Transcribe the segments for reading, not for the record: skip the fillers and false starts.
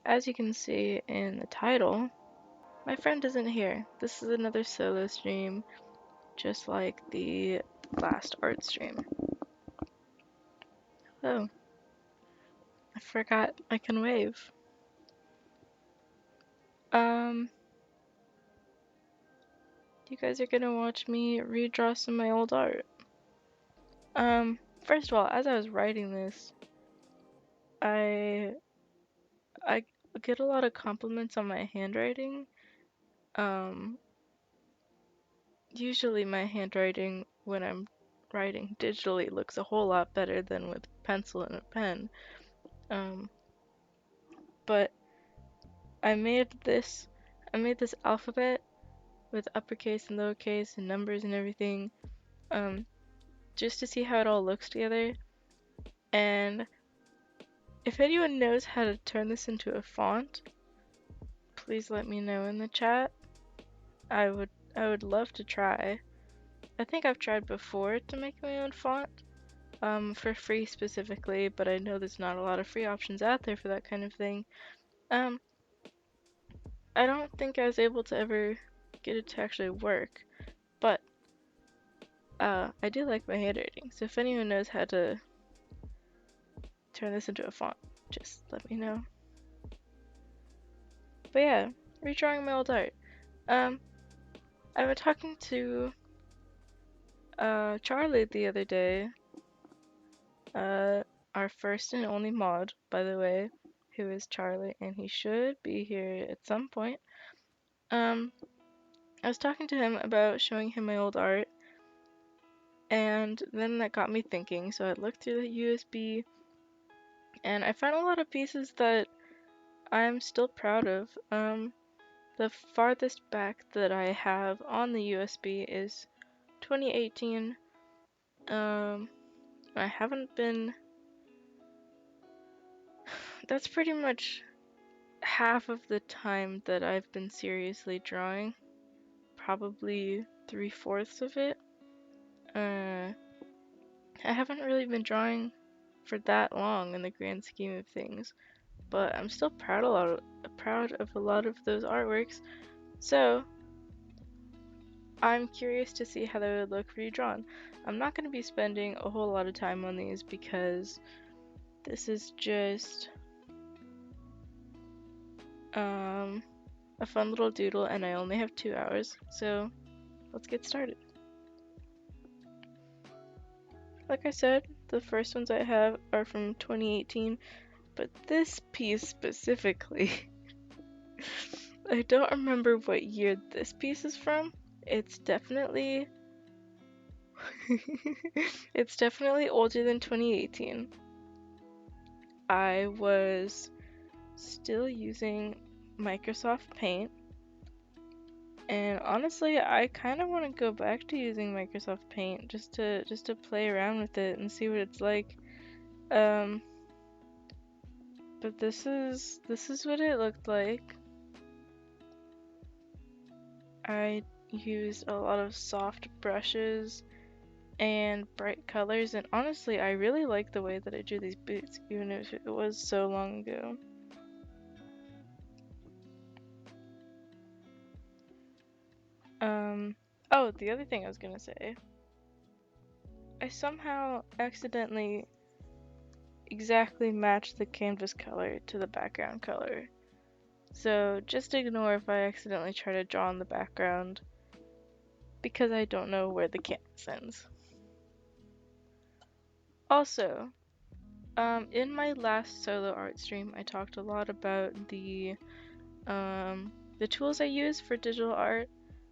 As you can see in the title, my friend isn't here. This is another solo stream, just like the last art stream. Oh, I forgot I can wave. You guys are gonna watch me redraw some of my old art. First of all, as I was writing this, I get a lot of compliments on my handwriting. Usually my handwriting when I'm writing digitally looks a whole lot better than with pencil and a pen. But I made this alphabet with uppercase and lowercase and numbers and everything, just to see how it all looks together. And if anyone knows how to turn this into a font, please let me know in the chat. I would love to try. I think I've tried before to make my own font, for free specifically, but I know there's not a lot of free options out there for that kind of thing. I don't think I was able to ever get it to actually work, but I do like my handwriting, so if anyone knows how to turn this into a font, just let me know. But yeah, redrawing my old art. I was talking to Charlie the other day, our first and only mod, by the way, who is Charlie, and he should be here at some point. I was talking to him about showing him my old art, and then that got me thinking, so I looked through the USB, and I found a lot of pieces that I'm still proud of. The farthest back that I have on the USB is 2018. I haven't been... That's pretty much half of the time that I've been seriously drawing. Probably 3/4 of it. I haven't really been drawing for that long in the grand scheme of things, but I'm still proud of a lot of those artworks. So I'm curious to see how they would look redrawn. I'm not going to be spending a whole lot of time on these because this is just a fun little doodle and I only have 2 hours, so let's get started. Like I said, the first ones I have are from 2018, but this piece specifically, I don't remember what year this piece is from. It's definitely it's definitely older than 2018. I was still using Microsoft Paint, and honestly I kind of want to go back to using Microsoft Paint just to play around with it and see what it's like. But this is what it looked like. I used a lot of soft brushes and bright colors, and honestly I really like the way that I drew these boots, even if it was so long ago. Oh, the other thing I was gonna say, I somehow accidentally exactly matched the canvas color to the background color. So just ignore if I accidentally try to draw on the background, because I don't know where the canvas ends. Also, in my last solo art stream, I talked a lot about the tools I use for digital art,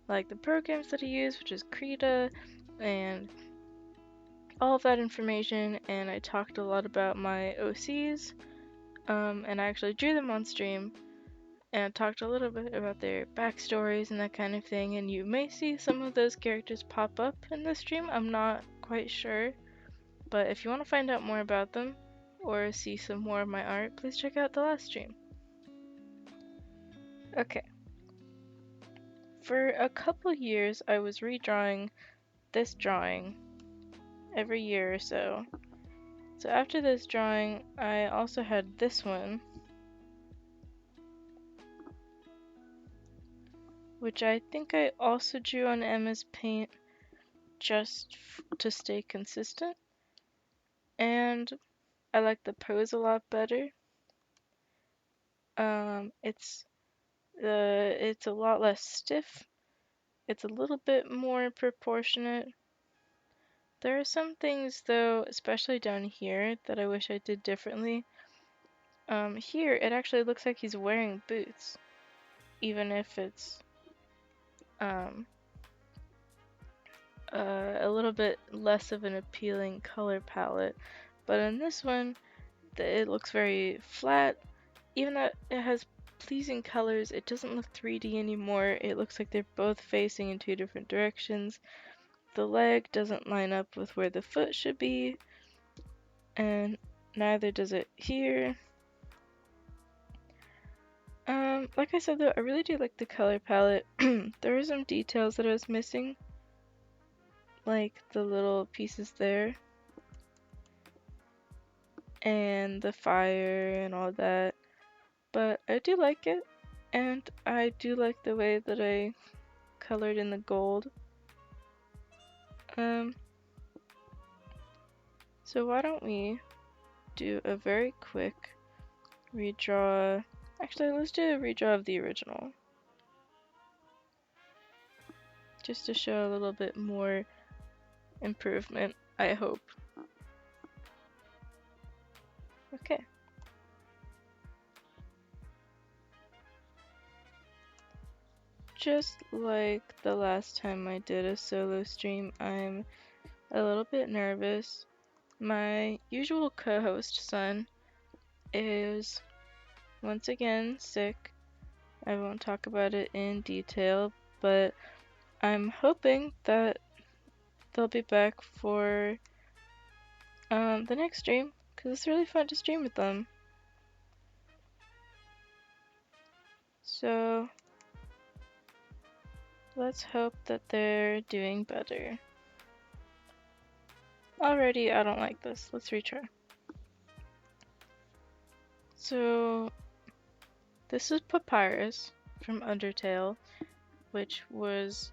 like the programs that I use, which is Krita, and all of that information, and I talked a lot about my OCs, and I actually drew them on stream, and talked a little bit about their backstories and that kind of thing, and you may see some of those characters pop up in this stream, I'm not quite sure, but if you want to find out more about them, or see some more of my art, please check out the last stream. Okay. For a couple years, I was redrawing this drawing every year or so. So after this drawing, I also had this one. which I think I also drew on MS Paint just to stay consistent. And I like the pose a lot better. It's a lot less stiff. It's a little bit more proportionate. There are some things though, especially down here, that I wish I did differently. Here it actually looks like he's wearing boots, even if it's um a little bit less of an appealing color palette. But in this one, it looks very flat. Even though it has pleasing colors, it doesn't look 3D anymore. It looks like they're both facing in two different directions. The leg doesn't line up with where the foot should be, and neither does it here. Like I said though, I really do like the color palette. There are some details that I was missing, like the little pieces there, and the fire and all that. But I do like it, and I do like the way that I colored in the gold. So why don't we do a very quick redraw. Actually, let's do a redraw of the original, just to show a little bit more improvement, I hope. Okay. Just like the last time I did a solo stream, I'm a little bit nervous. My usual co-host, Sun, is once again sick. I won't talk about it in detail, but I'm hoping that they'll be back for the next stream, because it's really fun to stream with them. So let's hope that they're doing better. Already, I don't like this. Let's retry. So this is Papyrus from Undertale, which was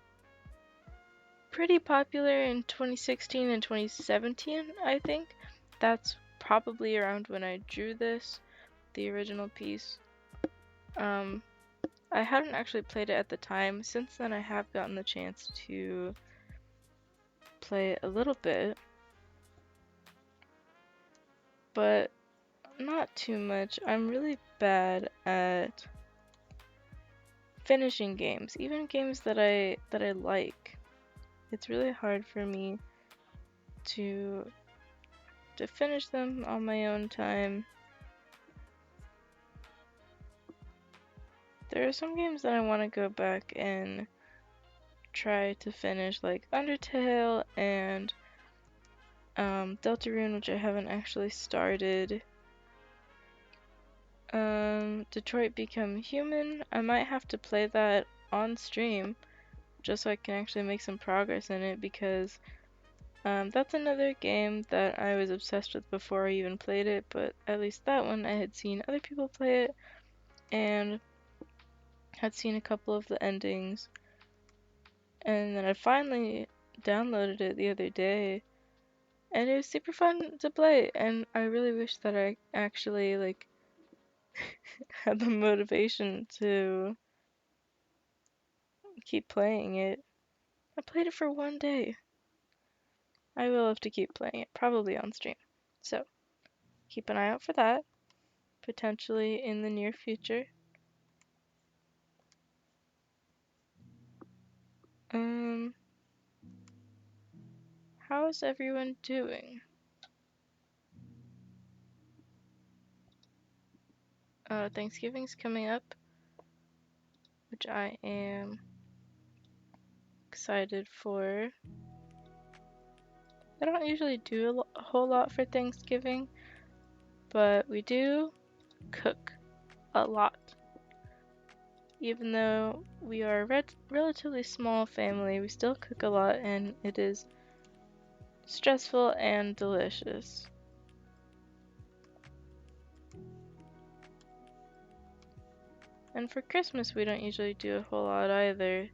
pretty popular in 2016 and 2017, I think. That's probably around when I drew this, the original piece. I hadn't actually played it at the time. Since then, I have gotten the chance to play it a little bit, but not too much. I'm really bad at finishing games, even games that I like. It's really hard for me to finish them on my own time. There are some games that I want to go back and try to finish, like Undertale and Deltarune, which I haven't actually started. Detroit Become Human. I might have to play that on stream just so I can actually make some progress in it, because that's another game that I was obsessed with before I even played it, but at least that one I had seen other people play it and had seen a couple of the endings. And then I finally downloaded it the other day, and it was super fun to play, and I really wish that I actually like had the motivation to keep playing it. I played it for one day. I will have to keep playing it, probably on stream. So, keep an eye out for that, potentially in the near future. How's everyone doing? Thanksgiving's coming up, which I am excited for. I don't usually do a whole lot for Thanksgiving, but we do cook a lot. Even though we are a relatively small family, we still cook a lot, and it is stressful and delicious. And for Christmas, we don't usually do a whole lot either.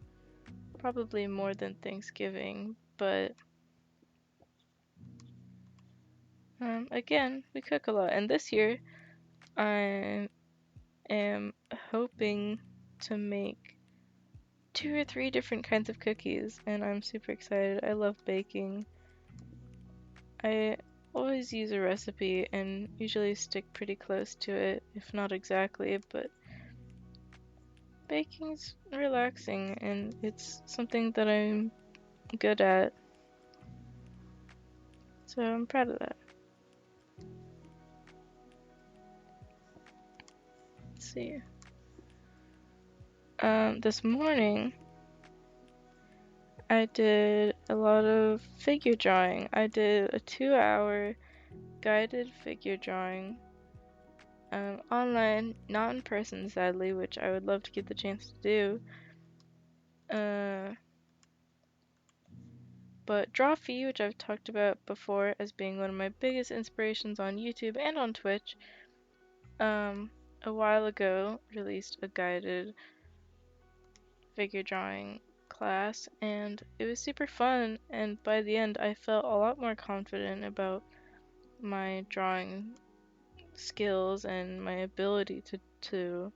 Probably more than Thanksgiving, but again, we cook a lot. And this year, I am hoping to make 2 or 3 different kinds of cookies, and I'm super excited. I love baking. I always use a recipe and usually stick pretty close to it, if not exactly, but baking's relaxing and it's something that I'm good at. So I'm proud of that. Let's see. This morning I did a lot of figure drawing. I did a 2-hour guided figure drawing online, not in person sadly, which I would love to get the chance to do. But Draw Fee, which I've talked about before as being one of my biggest inspirations on YouTube and on Twitch, a while ago released a guided figure drawing class, and it was super fun, and by the end I felt a lot more confident about my drawing skills and my ability to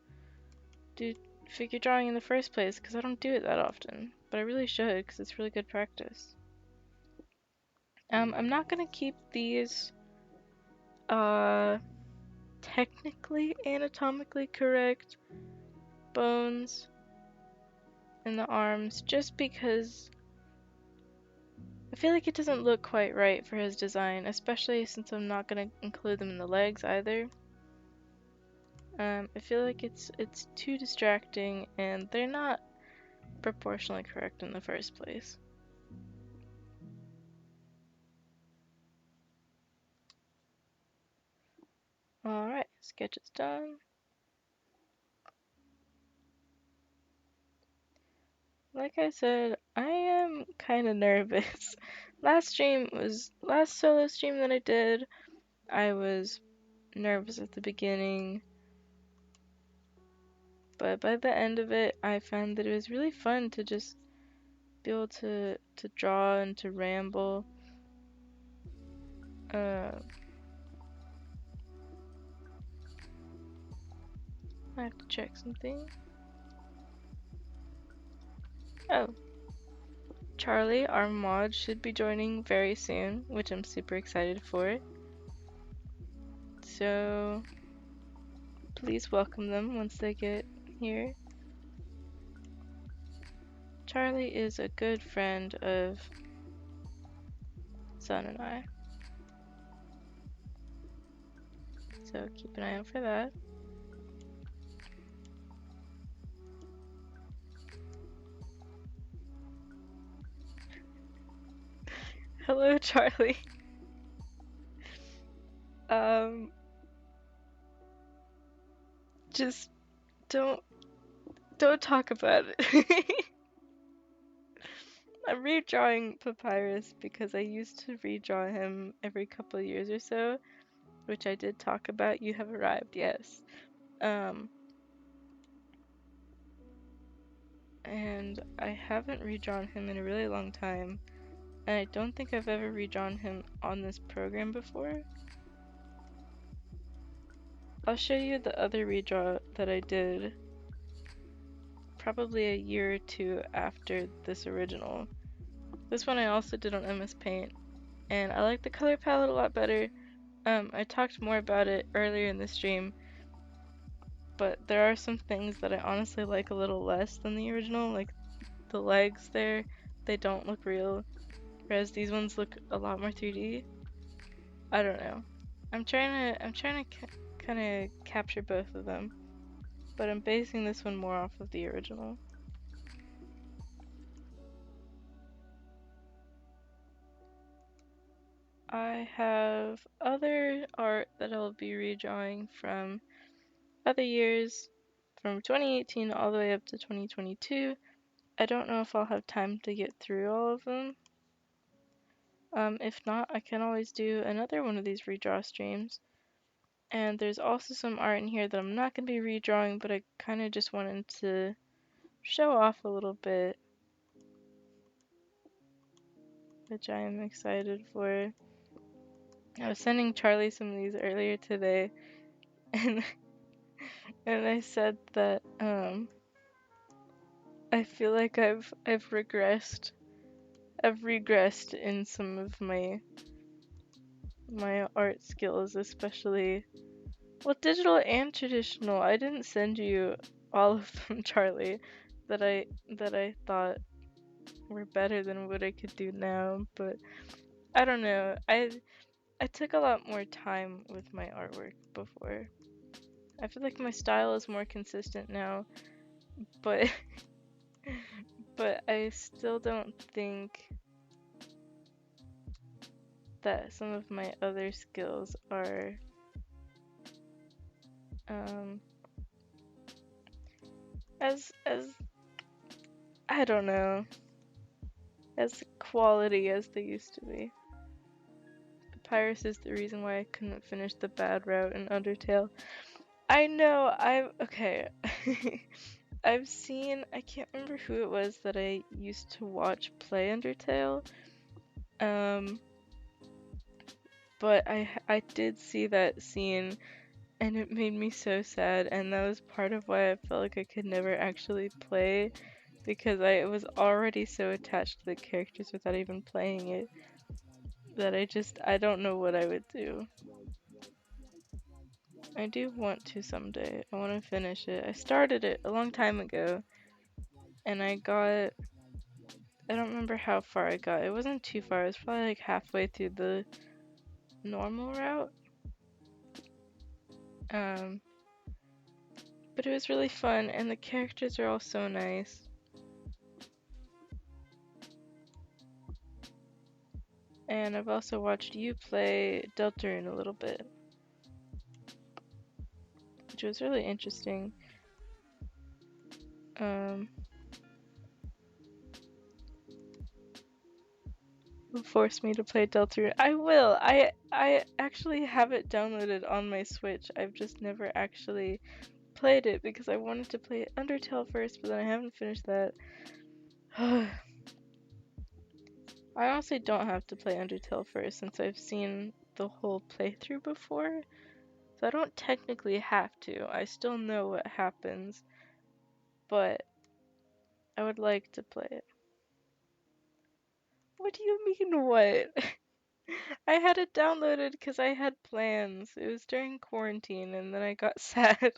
do figure drawing in the first place, because I don't do it that often, but I really should, because it's really good practice. I'm not gonna keep these technically anatomically correct bones in the arms, just because I feel like it doesn't look quite right for his design, especially since I'm not gonna include them in the legs either. I feel like it's too distracting and they're not proportionally correct in the first place. Alright, sketch is done. Like I said, I am kind of nervous. Last solo stream that I did, I was nervous at the beginning, but by the end of it, I found that it was really fun to just be able to draw and to ramble. I have to check something. Oh, Charlie, our mod, should be joining very soon, which I'm super excited for. So please welcome them once they get here. Charlie is a good friend of Sun and I, so keep an eye out for that. Hello, Charlie. Just don't talk about it. I'm redrawing Papyrus because I used to redraw him every couple of years or so, which I did talk about. You have arrived, yes. And I haven't redrawn him in a really long time, and I don't think I've ever redrawn him on this program before. I'll show you the other redraw that I did probably a year or 2 after this original. This one I also did on MS Paint, and I like the color palette a lot better. I talked more about it earlier in the stream, but there are some things that I honestly like a little less than the original, like the legs there, they don't look real, whereas these ones look a lot more 3D. I don't know. I'm trying to kind of capture both of them, but I'm basing this one more off of the original. I have other art that I'll be redrawing from other years, from 2018 all the way up to 2022. I don't know if I'll have time to get through all of them. If not, I can always do another one of these redraw streams. And there's also some art in here that I'm not going to be redrawing, but I kind of just wanted to show off a little bit, which I am excited for. I was sending Charlie some of these earlier today, and I said that I feel like I've regressed. I've regressed in some of my art skills, especially digital and traditional. I didn't send you all of them, Charlie, that I thought were better than what I could do now, but I don't know. I took a lot more time with my artwork before. I feel like my style is more consistent now, but but I still don't think that some of my other skills are as I don't know, as quality as they used to be. Papyrus is the reason why I couldn't finish the bad route in Undertale. I know, okay. I've seen, I can't remember who it was that I used to watch play Undertale. But I did see that scene and it made me so sad, and that was part of why I felt like I could never actually play, because I was already so attached to the characters without even playing it that I don't know what I would do. I do want to someday. I want to finish it. I started it a long time ago, and I don't remember how far I got. It wasn't too far. It was probably like halfway through the normal route. But it was really fun, and the characters are all so nice. And I've also watched you play Deltarune a little bit, which was really interesting. Force me to play Deltarune. I will. I actually have it downloaded on my Switch. I've just never actually played it because I wanted to play Undertale first, but then I haven't finished that. I honestly don't have to play Undertale first since I've seen the whole playthrough before. So I don't technically have to. I still know what happens, but I would like to play it. What do you mean, what? I had it downloaded because I had plans. It was during quarantine and then I got sad.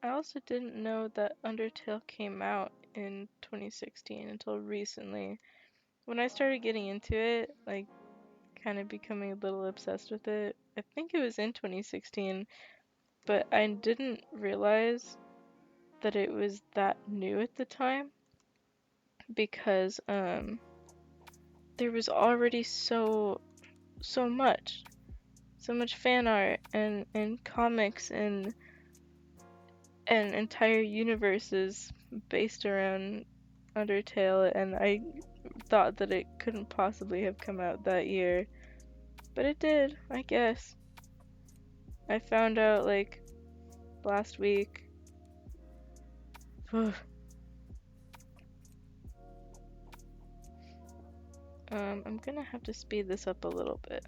I also didn't know that Undertale came out in 2016 until recently. When I started getting into it, like, kind of becoming a little obsessed with it, I think it was in 2016, but I didn't realize that it was that new at the time because there was already so much fan art and comics and entire universes based around Undertale, and I thought that it couldn't possibly have come out that year, but it did, I guess. I found out like last week. I'm gonna have to speed this up a little bit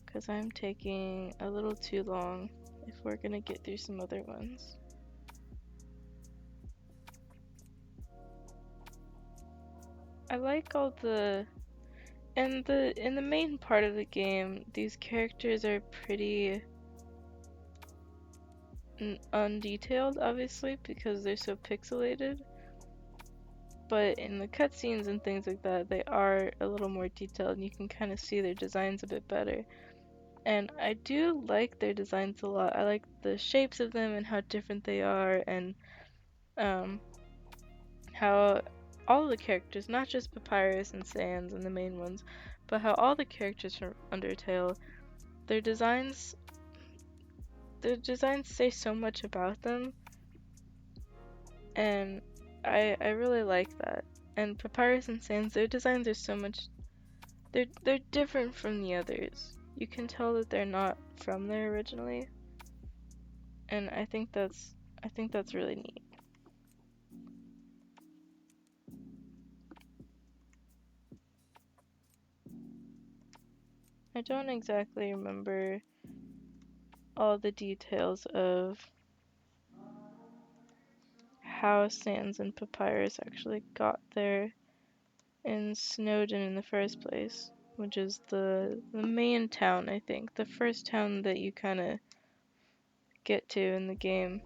because I'm taking a little too long if we're gonna get through some other ones. I like all the in the main part of the game, these characters are pretty undetailed, obviously, because they're so pixelated. But in the cutscenes and things like that, they are a little more detailed, and you can kind of see their designs a bit better. And I do like their designs a lot. I like the shapes of them and how different they are, and how all the characters, not just Papyrus and Sans and the main ones, but how all the characters from Undertale, their designs say so much about them, and I really like that. And Papyrus and Sands, their designs are so much they're different from the others. You can tell that they're not from there originally, and I think that's really neat. I don't exactly remember all the details of how Sands and Papyrus actually got there in Snowdon in the first place, which is the main town, I think, the first town that you kind of get to in the game.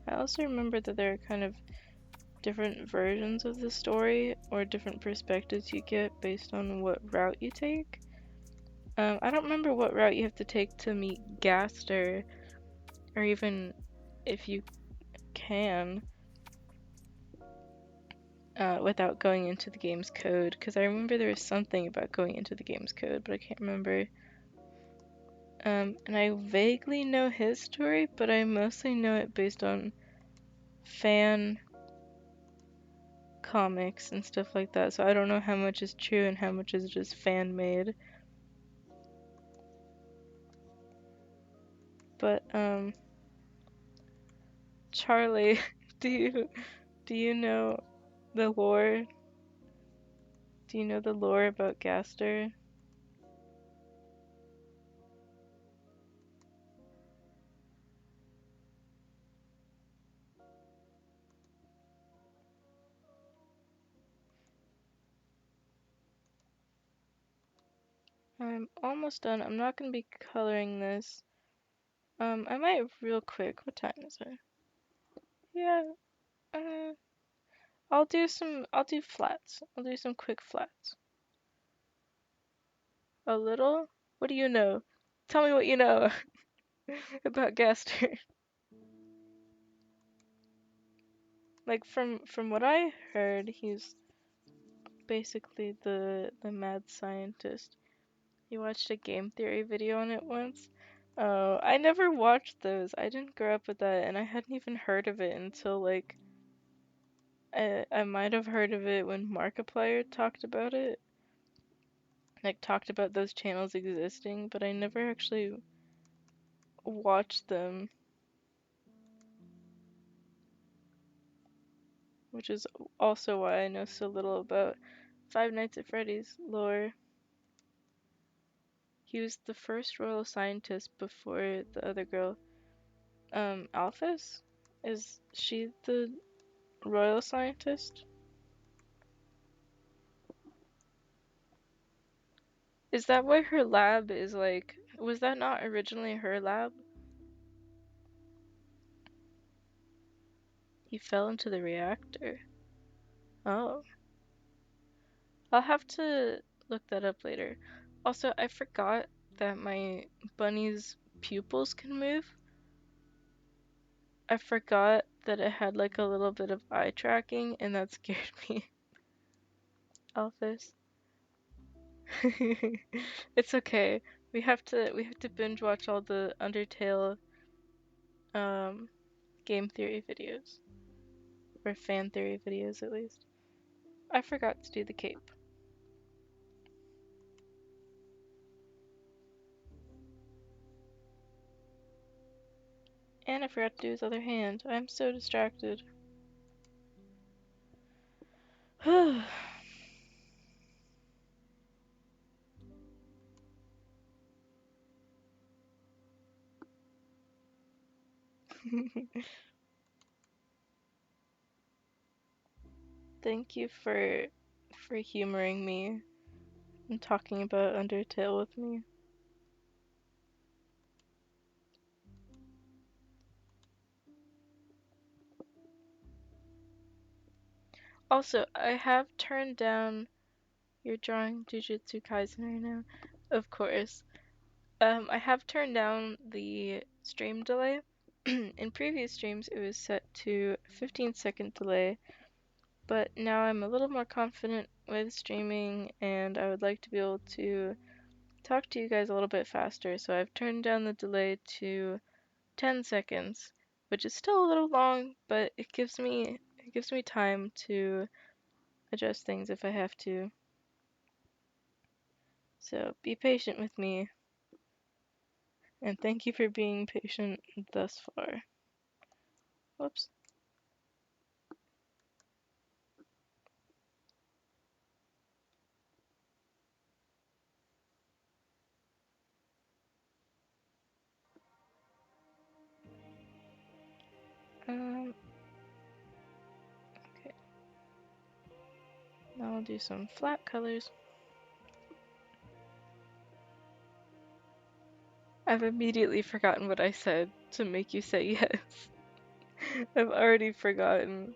I also remember that there are kind of different versions of the story or different perspectives you get based on what route you take. I don't remember what route you have to take to meet Gaster, or even if you can, without going into the game's code, because I remember there was something about going into the game's code, but I can't remember. And I vaguely know his story, but I mostly know it based on fan comics and stuff like that, so I don't know how much is true and how much is just fan made. But Charlie, do you know the lore? Do you know the lore about Gaster? I'm almost done. I'm not gonna be coloring this. I might real quick. What time is it? Yeah, uh, I'll do flats. I'll do some quick flats. A little? What do you know? Tell me what you know about Gaster. Like from what I heard, he's basically the mad scientist. You watched a game theory video on it once? Oh, I never watched those. I didn't grow up with that, and I hadn't even heard of it until like I might have heard of it when Markiplier talked about it. Like talked about those channels existing, but I never actually watched them, which is also why I know so little about Five Nights at Freddy's lore. He was the first royal scientist before the other girl. Alphys? Is she the royal scientist? Is that why her lab is like, was that not originally her lab? He fell into the reactor. Oh. I'll have to look that up later. Also, I forgot that my bunny's pupils can move. I forgot that it had like a little bit of eye tracking, and that scared me. Alphys. It's okay. We have to binge watch all the Undertale um game theory videos. Or fan theory videos at least. I forgot to do the cape. And I forgot to do his other hand. I'm so distracted. Thank you for humoring me and talking about Undertale with me. Also, I have turned down your drawing Jujutsu Kaisen right now. Of course. I have turned down the stream delay. In previous streams, it was set to 15-second delay, but now I'm a little more confident with streaming, and I would like to be able to talk to you guys a little bit faster, so I've turned down the delay to 10 seconds, which is still a little long, but it gives me time to adjust things if I have to. So be patient with me, and thank you for being patient thus far. Whoops. Okay. Now I'll do some flat colors. I've immediately forgotten what I said to make you say yes. I've already forgotten.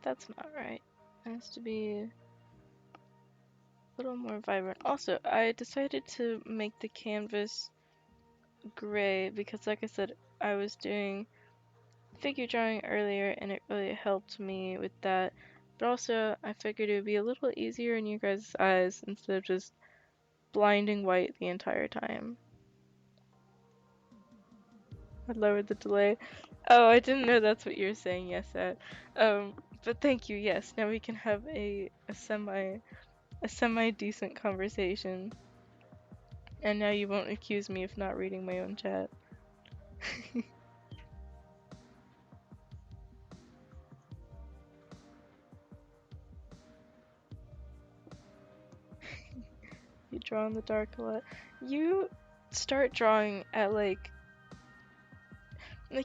That's not right. It has to be a little more vibrant. Also, I decided to make the canvas gray because, like I said, I was doing figure drawing earlier and it really helped me with that. But also, I figured it would be a little easier in you guys' eyes instead of just blinding white the entire time. I lowered the delay. Oh, I didn't know that's what you were saying, yes, Ed. But thank you, yes. Now we can have a semi decent conversation. And now you won't accuse me of not reading my own chat. You draw in the dark a lot. You start drawing at like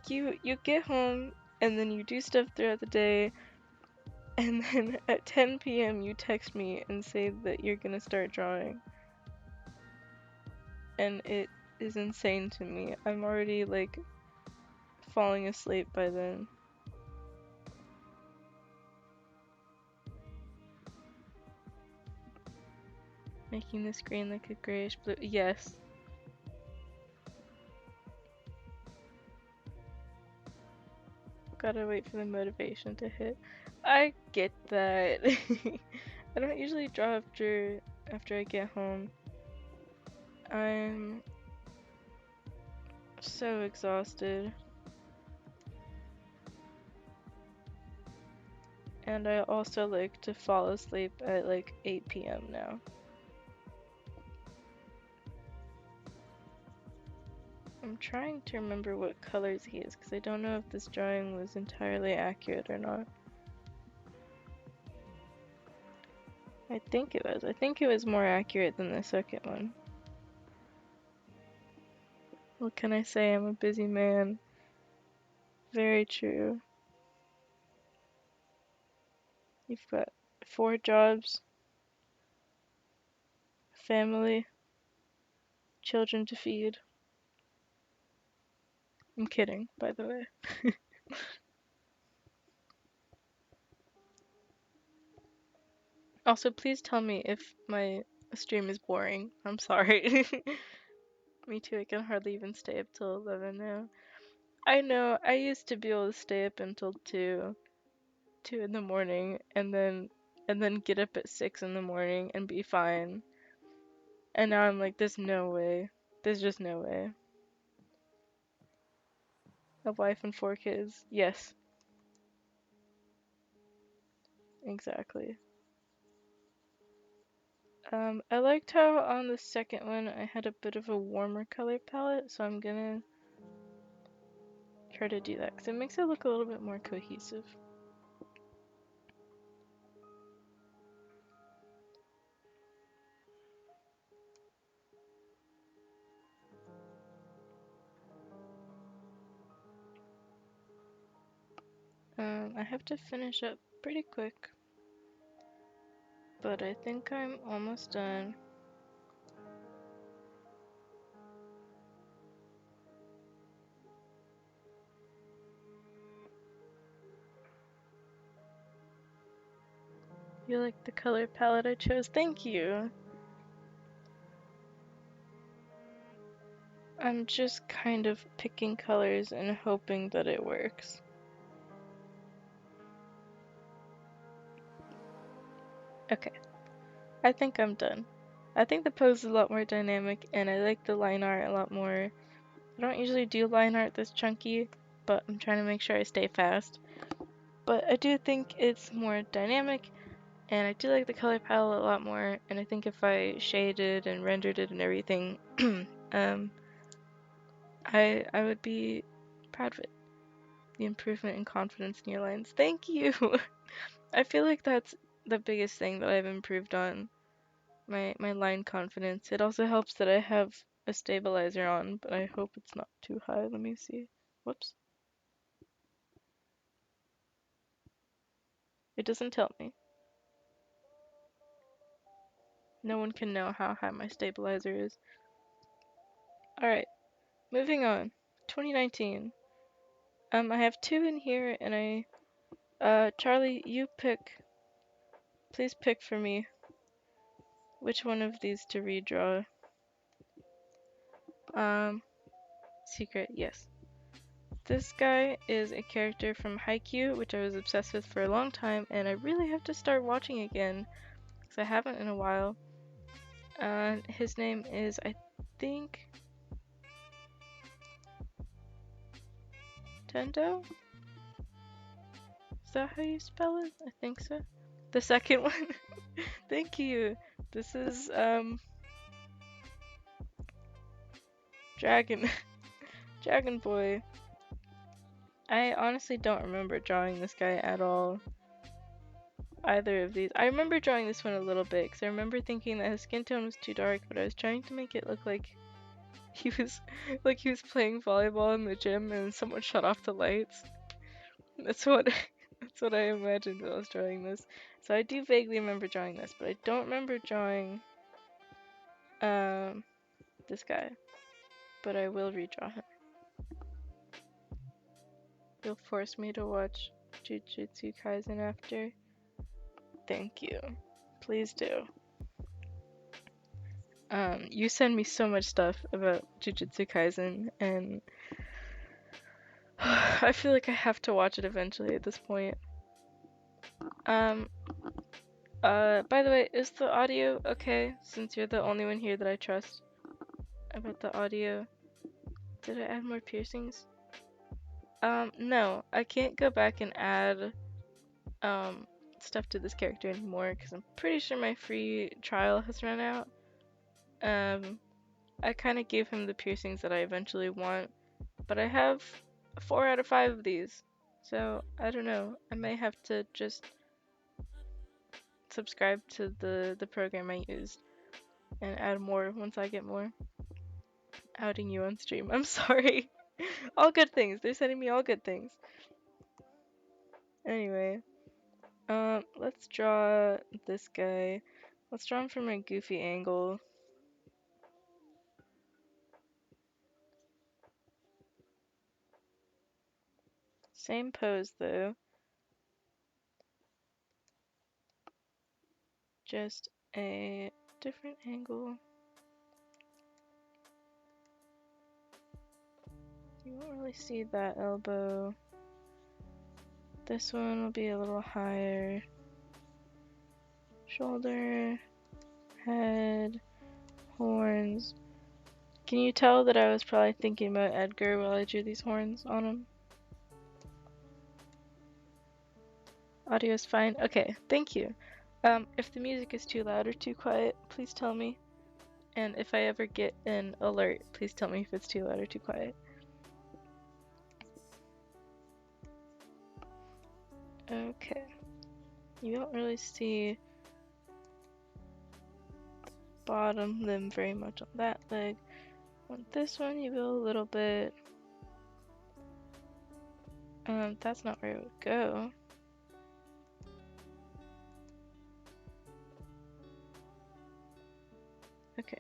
you get home and then you do stuff throughout the day, and then at 10 p.m. you text me and say that you're gonna start drawing. And it is insane to me. I'm already like falling asleep by then. Making the screen like a grayish blue. Yes. Gotta wait for the motivation to hit. I get that. I don't usually draw after I get home. I'm so exhausted. And I also like to fall asleep at like 8 p.m. now. I'm trying to remember what colors he is because I don't know if this drawing was entirely accurate or not. I think it was. I think it was more accurate than the second one. What can I say? I'm a busy man. Very true. You've got 4 jobs, family, children to feed. I'm kidding, by the way. Also, please tell me if my stream is boring. I'm sorry. Me too, I can hardly even stay up till 11 now. I know, I used to be able to stay up until 2 in the morning, and then get up at 6 in the morning and be fine. And now I'm like, there's no way. There's just no way. A wife and 4 kids. Yes, exactly. I liked how on the second one I had a bit of a warmer color palette, so I'm gonna try to do that because it makes it look a little bit more cohesive. I have to finish up pretty quick, but I think I'm almost done. You like the color palette I chose? Thank you! I'm just kind of picking colors and hoping that it works. Okay, I think I'm done. I think the pose is a lot more dynamic, and I like the line art a lot more. I don't usually do line art this chunky, but I'm trying to make sure I stay fast. But I do think it's more dynamic, and I do like the color palette a lot more, and I think if I shaded and rendered it and everything, I would be proud of it. The improvement in confidence in your lines. Thank you! I feel like that's the biggest thing that I've improved on. My line confidence. It also helps that I have a stabilizer on, but I hope it's not too high. Let me see. Whoops. It doesn't tell me. No one can know how high my stabilizer is. Alright, moving on. 2019. I have two in here, and Charlie, you pick. Please pick for me which one of these to redraw. Secret, yes. This guy is a character from Haikyuu, which I was obsessed with for a long time, and I really have to start watching again, because I haven't in a while. His name is, I think, Tendo? Is that how you spell it? I think so. The second one? Thank you! This is, Dragon. Dragon Boy. I honestly don't remember drawing this guy at all. Either of these. I remember drawing this one a little bit, because I remember thinking that his skin tone was too dark, but I was trying to make it look like he was playing volleyball in the gym and someone shut off the lights. That's what that's what I imagined when I was drawing this. So I do vaguely remember drawing this, but I don't remember drawing this guy. But I will redraw him. You'll force me to watch Jujutsu Kaisen after? Thank you. Please do. You send me so much stuff about Jujutsu Kaisen, and I feel like I have to watch it eventually at this point. By the way, is the audio okay? Since you're the only one here that I trust about the audio. Did I add more piercings? No, I can't go back and add, stuff to this character anymore, because I'm pretty sure my free trial has run out. I kind of gave him the piercings that I eventually want, but I have 4 out of 5 of these, so I don't know. I may have to just subscribe to the program I used and add more once I get more. Outing you on stream. I'm sorry. All good things. They're sending me all good things. Anyway, let's draw this guy. Let's draw him from a goofy angle. Same pose though. Just a different angle. You won't really see that elbow. This one will be a little higher. Shoulder, head, horns. Can you tell that I was probably thinking about Edgar while I drew these horns on him? Audio is fine? Okay, thank you. If the music is too loud or too quiet, please tell me. And if I ever get an alert, please tell me if it's too loud or too quiet. Okay. You don't really see bottom limb very much on that leg. On this one, you go a little bit. That's not where it would go. Okay.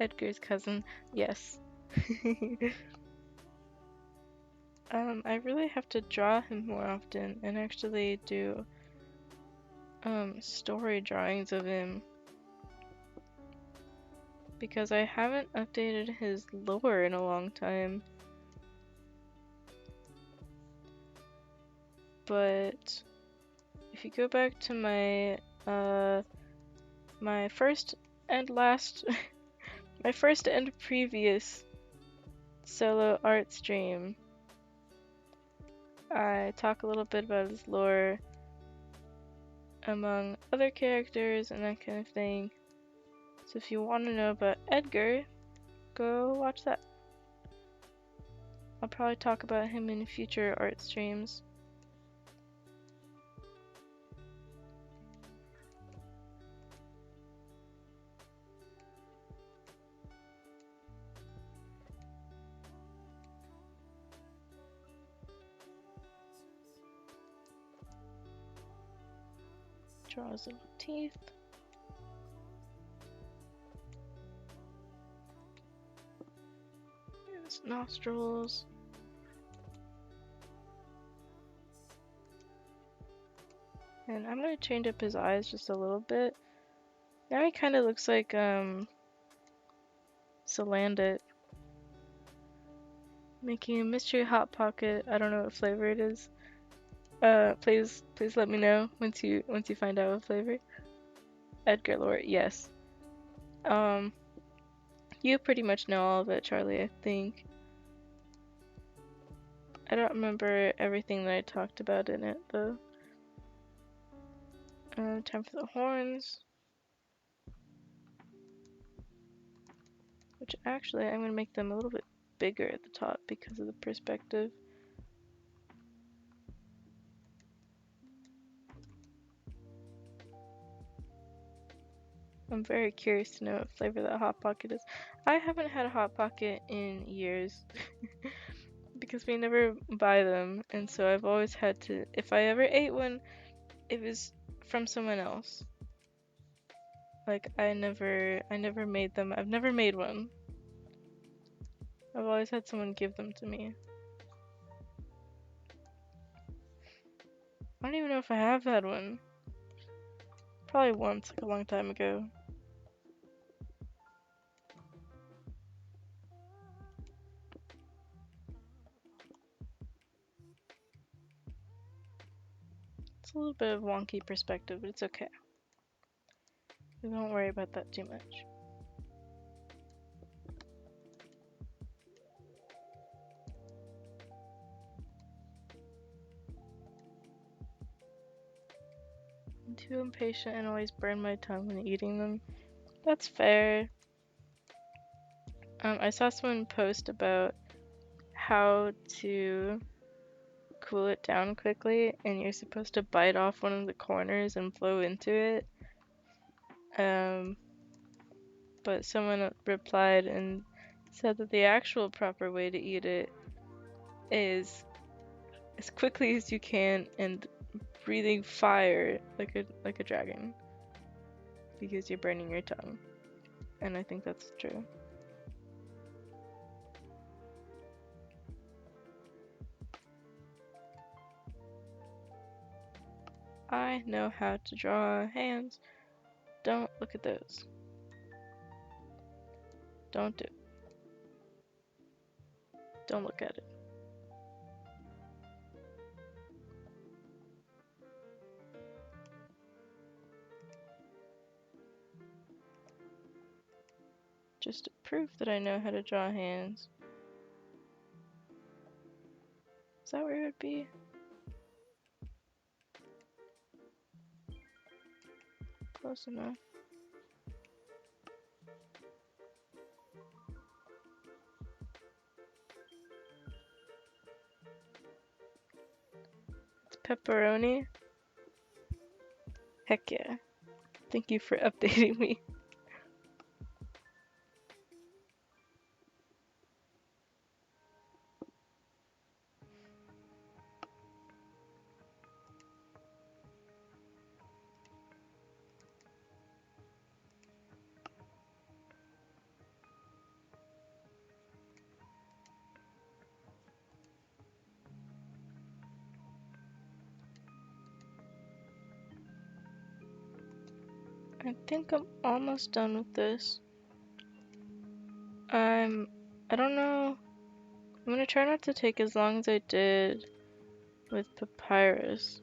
Edgar's cousin. Yes. I really have to draw him more often and actually do story drawings of him, because I haven't updated his lore in a long time. But if you go back to my my first and last my first and previous solo art stream, I talk a little bit about his lore among other characters and that kind of thing. So if you want to know about Edgar, go watch that. I'll probably talk about him in future art streams. Draw his little teeth. His nostrils. And I'm gonna change up his eyes just a little bit. Now he kind of looks like Salandit. Making a mystery hot pocket. I don't know what flavor it is. Please let me know once you find out what flavor. Edgar lore, yes. You pretty much know all of it, Charlie, I think. I don't remember everything that I talked about in it, though. Time for the horns. Which actually, I'm gonna make them a little bit bigger at the top because of the perspective. I'm very curious to know what flavor that Hot Pocket is. I haven't had a Hot Pocket in years because we never buy them, and so I've always had to, if I ever ate one, it was from someone else. Like I never made them. I've never made one. I've always had someone give them to me. I don't even know if I have had one. Probably once, like a long time ago. It's a little bit of wonky perspective, but it's okay. We won't worry about that too much. I'm too impatient and always burn my tongue when eating them. That's fair. I saw someone post about how to cool it down quickly, and you're supposed to bite off one of the corners and blow into it. But someone replied and said that the actual proper way to eat it is as quickly as you can and breathing fire like a dragon, because you're burning your tongue. And I think that's true. I know how to draw hands. Don't look at those. Don't do it. Don't look at it. Just to prove that I know how to draw hands. Is that where it would be? Close enough. It's pepperoni. Heck yeah. Thank you for updating me. I think I'm almost done with this. I don't know. I'm gonna try not to take as long as I did with papyrus.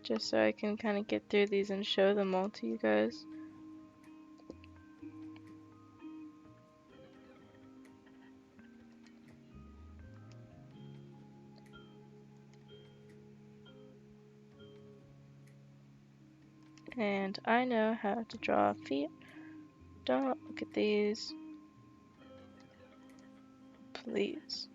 Just so I can kind of get through these and show them all to you guys. And I know how to draw feet. Don't look at these. Please.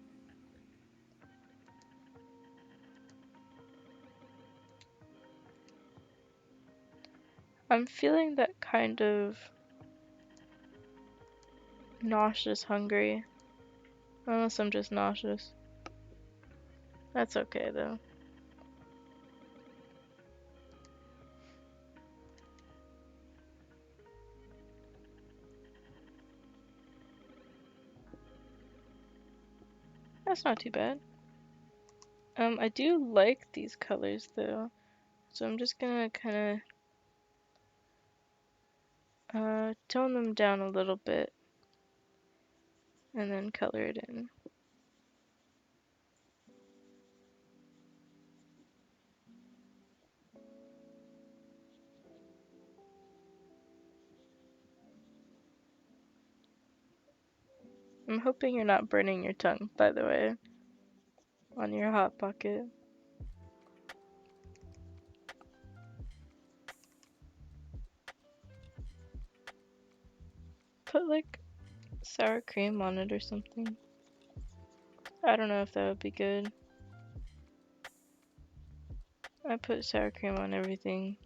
I'm feeling that kind of nauseous hungry. Unless I'm just nauseous. That's okay though. That's not too bad. I do like these colors though. So I'm just gonna kinda tone them down a little bit and then color it in. I'm hoping you're not burning your tongue, by the way, on your Hot Pocket. Put like sour cream on it or something. I don't know if that would be good. I put sour cream on everything.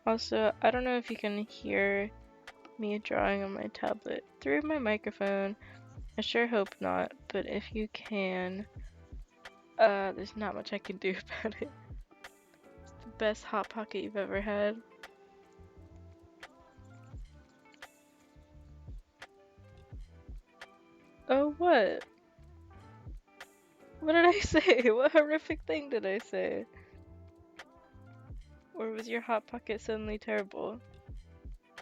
Also, I don't know if you can hear me drawing on my tablet through my microphone. I sure hope not, but if you can, there's not much I can do about it. It's the best Hot Pocket you've ever had. Oh, what? What did I say? What horrific thing did I say? Or was your Hot Pocket suddenly terrible?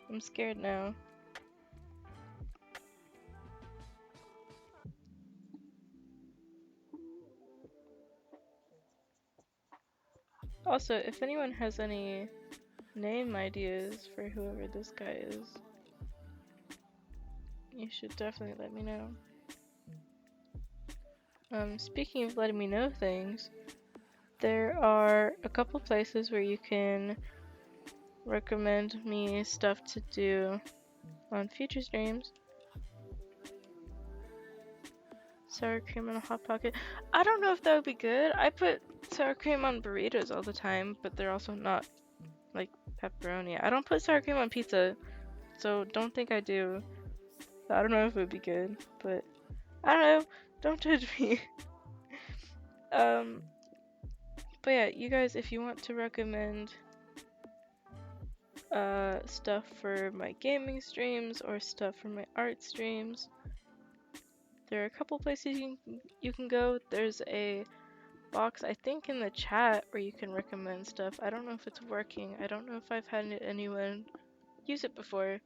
I'm scared now. Also, if anyone has any name ideas for whoever this guy is, you should definitely let me know. Speaking of letting me know things, there are a couple places where you can recommend me stuff to do on future streams. Sour cream on a Hot Pocket. I don't know if that would be good. I put sour cream on burritos all the time, but they're also not like pepperoni. I don't put sour cream on pizza, so don't think I do. I don't know if it would be good, but I don't know. Don't judge me. But yeah, you guys, if you want to recommend stuff for my gaming streams or stuff for my art streams, there are a couple places you can go. There's a box, I think, in the chat where you can recommend stuff. I don't know if it's working. I don't know if I've had anyone use it before.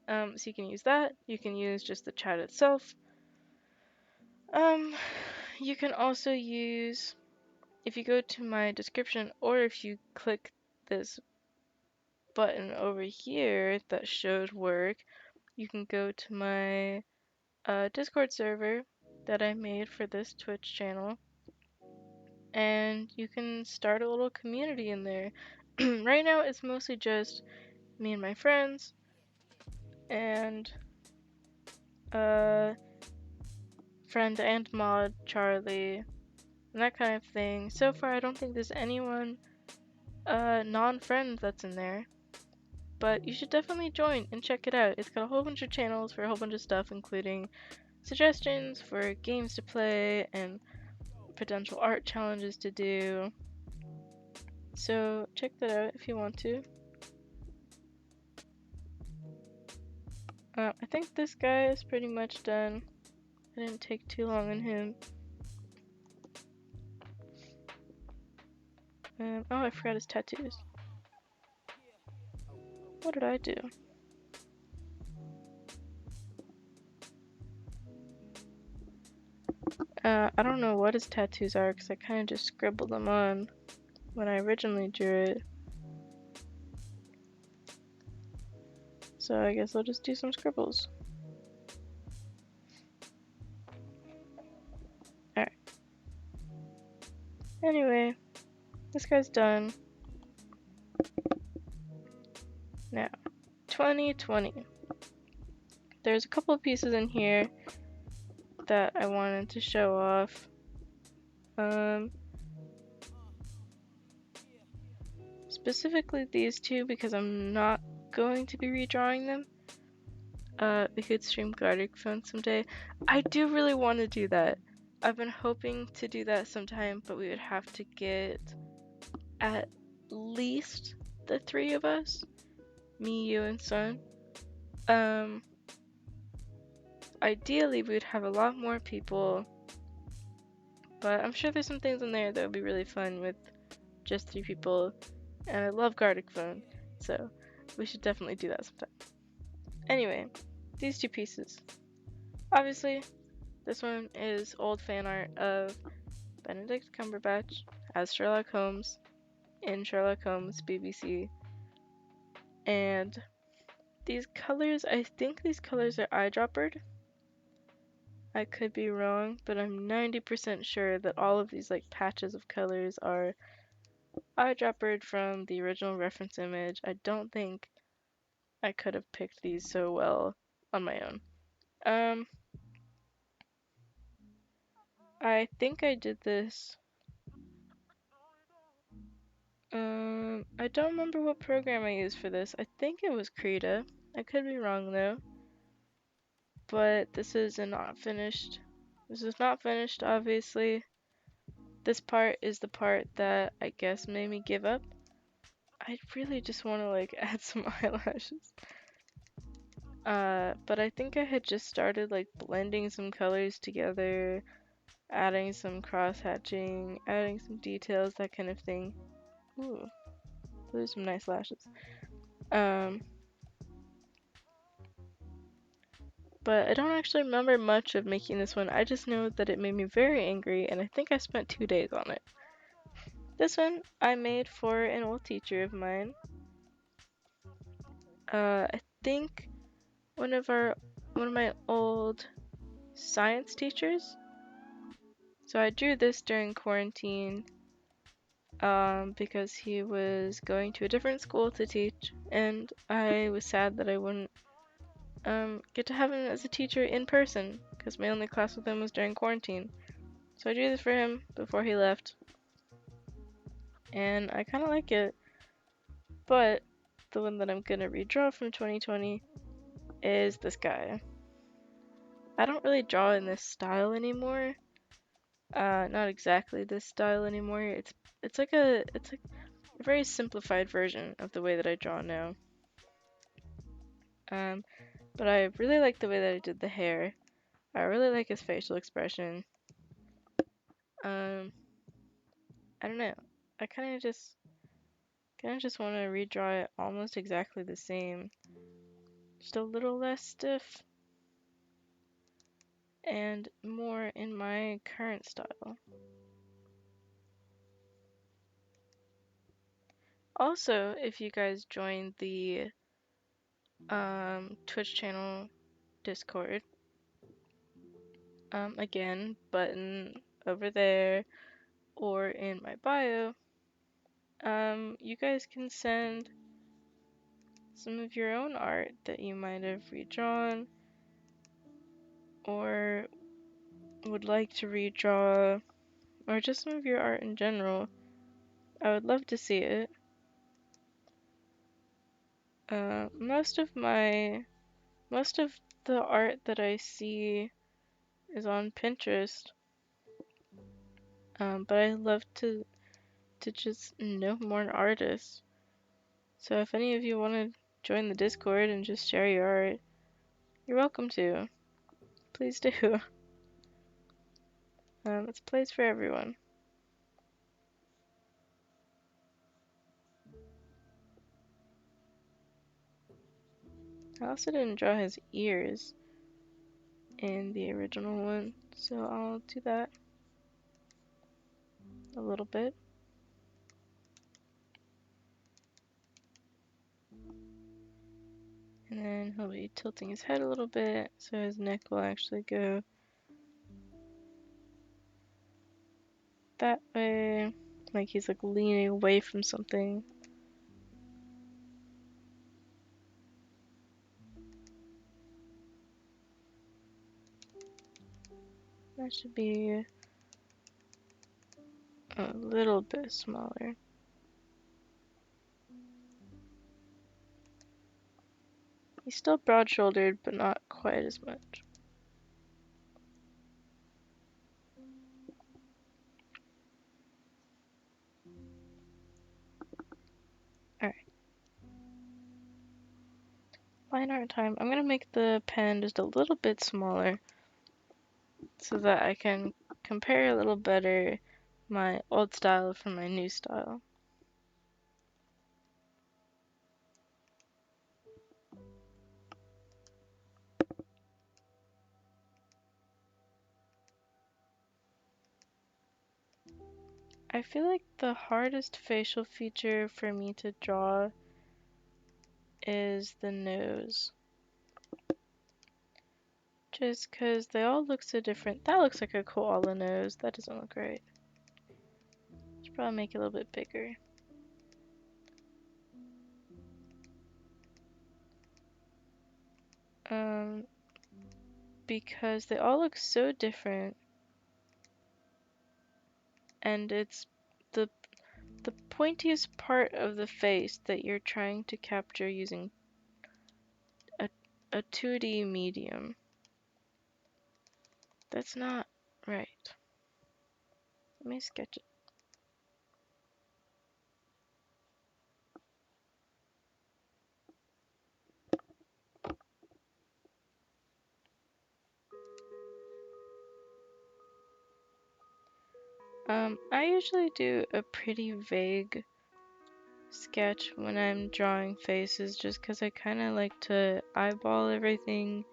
So you can use that. You can use just the chat itself. You can also use, if you go to my description or if you click this button over here that should work, you can go to my Discord server that I made for this Twitch channel, and you can start a little community in there. Right now it's mostly just me and my friends and friend and mod Charlie and that kind of thing. So far I don't think there's anyone non-friend that's in there, but you should definitely join and check it out. It's got a whole bunch of channels for a whole bunch of stuff, including suggestions for games to play and potential art challenges to do. So check that out if you want to. I think this guy is pretty much done. I didn't take too long on him. Oh, I forgot his tattoos. What did I do? I don't know what his tattoos are because I kind of just scribbled them on when I originally drew it. So I guess I'll just do some scribbles. Alright. Anyway, this guy's done. Now, 2020. There's a couple of pieces in here that I wanted to show off. Specifically these two because I'm not going to be redrawing them. We could stream Gartic Phone someday. I do really want to do that. I've been hoping to do that sometime, but we would have to get at least the three of us. Me, you, and Sun. Ideally we would have a lot more people, but I'm sure there's some things in there that would be really fun with just 3 people, and I love Gartic Phone, so we should definitely do that sometime. Anyway, these 2 pieces. Obviously, this one is old fan art of Benedict Cumberbatch as Sherlock Holmes in Sherlock Holmes BBC. And these colors, I think these colors are eyedroppered. I could be wrong, but I'm 90% sure that all of these like patches of colors are eyedroppered from the original reference image. I don't think I could have picked these so well on my own. I think I did this. I don't remember what program I used for this. I think it was Krita. I could be wrong though. But this is not finished. This is not finished, obviously. This part is the part that I guess made me give up. I really just want to like add some eyelashes. But I think I had just started like blending some colors together, adding some cross-hatching, adding some details, that kind of thing. Ooh, those are some nice lashes. But I don't actually remember much of making this one. I just know that it made me very angry, and I think I spent 2 days on it. This one I made for an old teacher of mine. I think one of my old science teachers. So I drew this during quarantine because he was going to a different school to teach, and I was sad that I wouldn't get to have him as a teacher in person because my only class with him was during quarantine. So I drew this for him before he left, and I kind of like it, but the one that I'm gonna redraw from 2020 is this guy. I don't really draw in this style anymore. Not exactly this style anymore. It's like a very simplified version of the way that I draw now. But I really like the way that I did the hair. I really like his facial expression. I don't know. I kind of just want to redraw it almost exactly the same, just a little less stiff and more in my current style. Also, if you guys joined the Twitch channel Discord, again, button over there or in my bio, you guys can send some of your own art that you might have redrawn or would like to redraw, or just some of your art in general. I would love to see it. Most of the art that I see is on Pinterest, but I love to just know more artists. So if any of you want to join the Discord and just share your art, you're welcome to. Please do. It's a place for everyone. I also didn't draw his ears in the original one, so I'll do that a little bit. And then he'll be tilting his head a little bit, so his neck will actually go that way, like he's like leaning away from something. That should be a little bit smaller. He's still broad-shouldered, but not quite as much. Alright. Line art time. I'm gonna make the pen just a little bit smaller so that I can compare a little better my old style from my new style. I feel like the hardest facial feature for me to draw is the nose. Just because they all look so different. That looks like a koala nose. That doesn't look right. Should probably make it a little bit bigger. Because they all look so different, and it's the pointiest part of the face that you're trying to capture using a 2D medium. That's not right. Let me sketch it. I usually do a pretty vague sketch when I'm drawing faces just because I kind of like to eyeball everything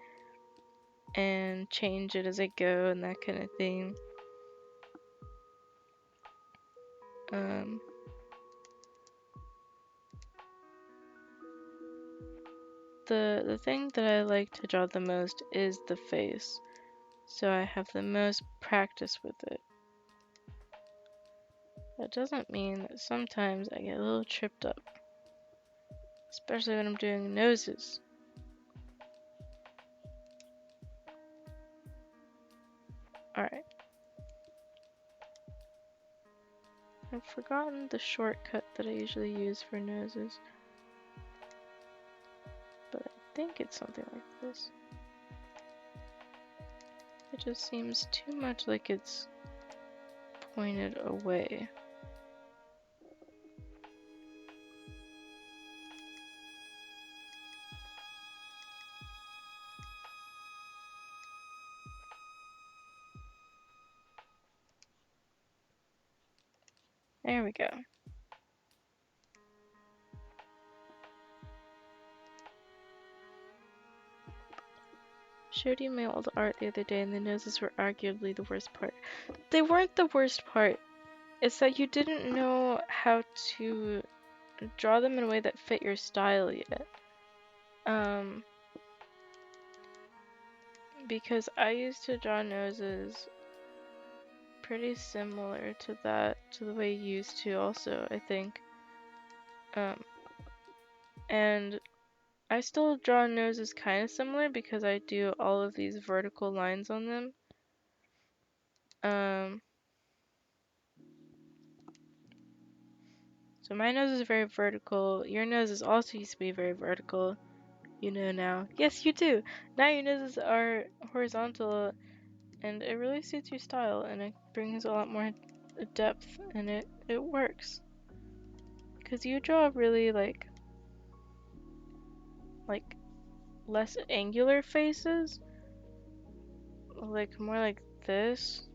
and change it as I go and that kind of thing. The thing that I like to draw the most is the face, so I have the most practice with it. That doesn't mean that sometimes I get a little tripped up, especially when I'm doing noses. Alright. I've forgotten the shortcut that I usually use for noses, but I think it's something like this. It just seems too much like it's pointed away. There we go. Showed you my old art the other day and the noses were arguably the worst part. They weren't the worst part. It's that you didn't know how to draw them in a way that fit your style yet. Because I used to draw noses pretty similar to the way you used to also, I think. And I still draw noses kind of similar because I do all of these vertical lines on them. So my nose is very vertical. Your noses also used to be very vertical. You know now. Yes, you do. Now your noses are horizontal, and it really suits your style, and it brings a lot more depth, and it works. Because you draw really like less angular faces, like more like this.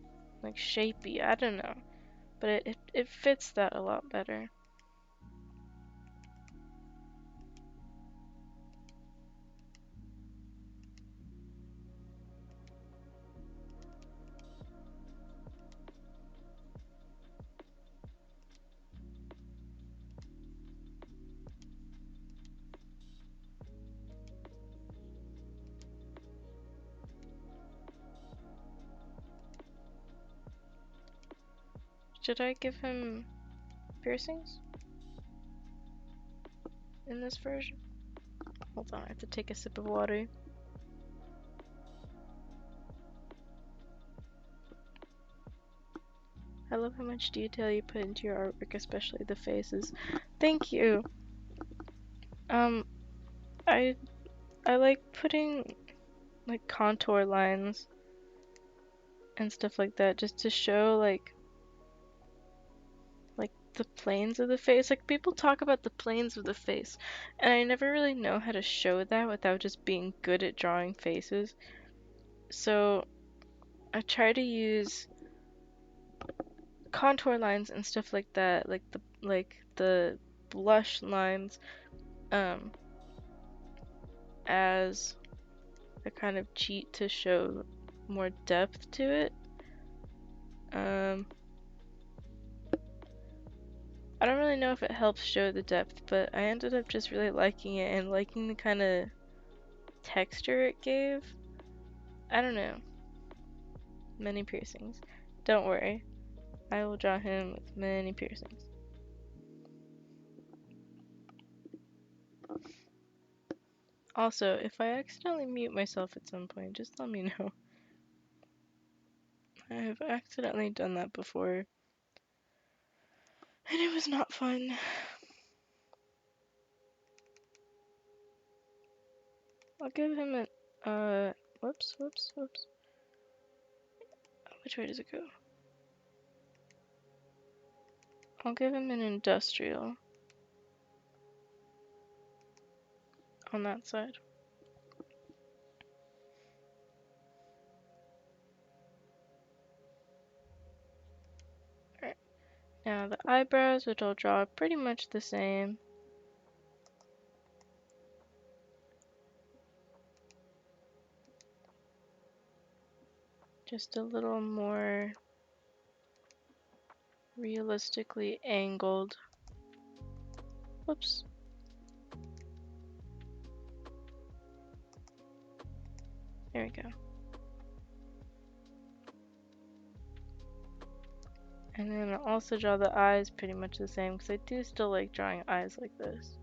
like shapey. I don't know, but it fits that a lot better. Should I give him piercings in this version? Hold on, I have to take a sip of water. I love how much detail you put into your artwork, especially the faces. Thank you. I like putting like contour lines and stuff like that just to show like the planes of the face. Like people talk about the planes of the face, and I never really know how to show that without just being good at drawing faces. So I try to use contour lines and stuff like that, like the blush lines, um, as a kind of cheat to show more depth to it. I don't really know if it helps show the depth, but I ended up just really liking it and liking the kind of texture it gave. I don't know. Many piercings. Don't worry. I will draw him with many piercings. Also, if I accidentally mute myself at some point, just let me know. I have accidentally done that before, and it was not fun. I'll give him a, whoops. Which way does it go? I'll give him an industrial on that side. Alright, now the eyebrows, which I'll draw pretty much the same. Just a little more realistically angled. Whoops. There we go. And then I'll also draw the eyes pretty much the same because I do still like drawing eyes like this.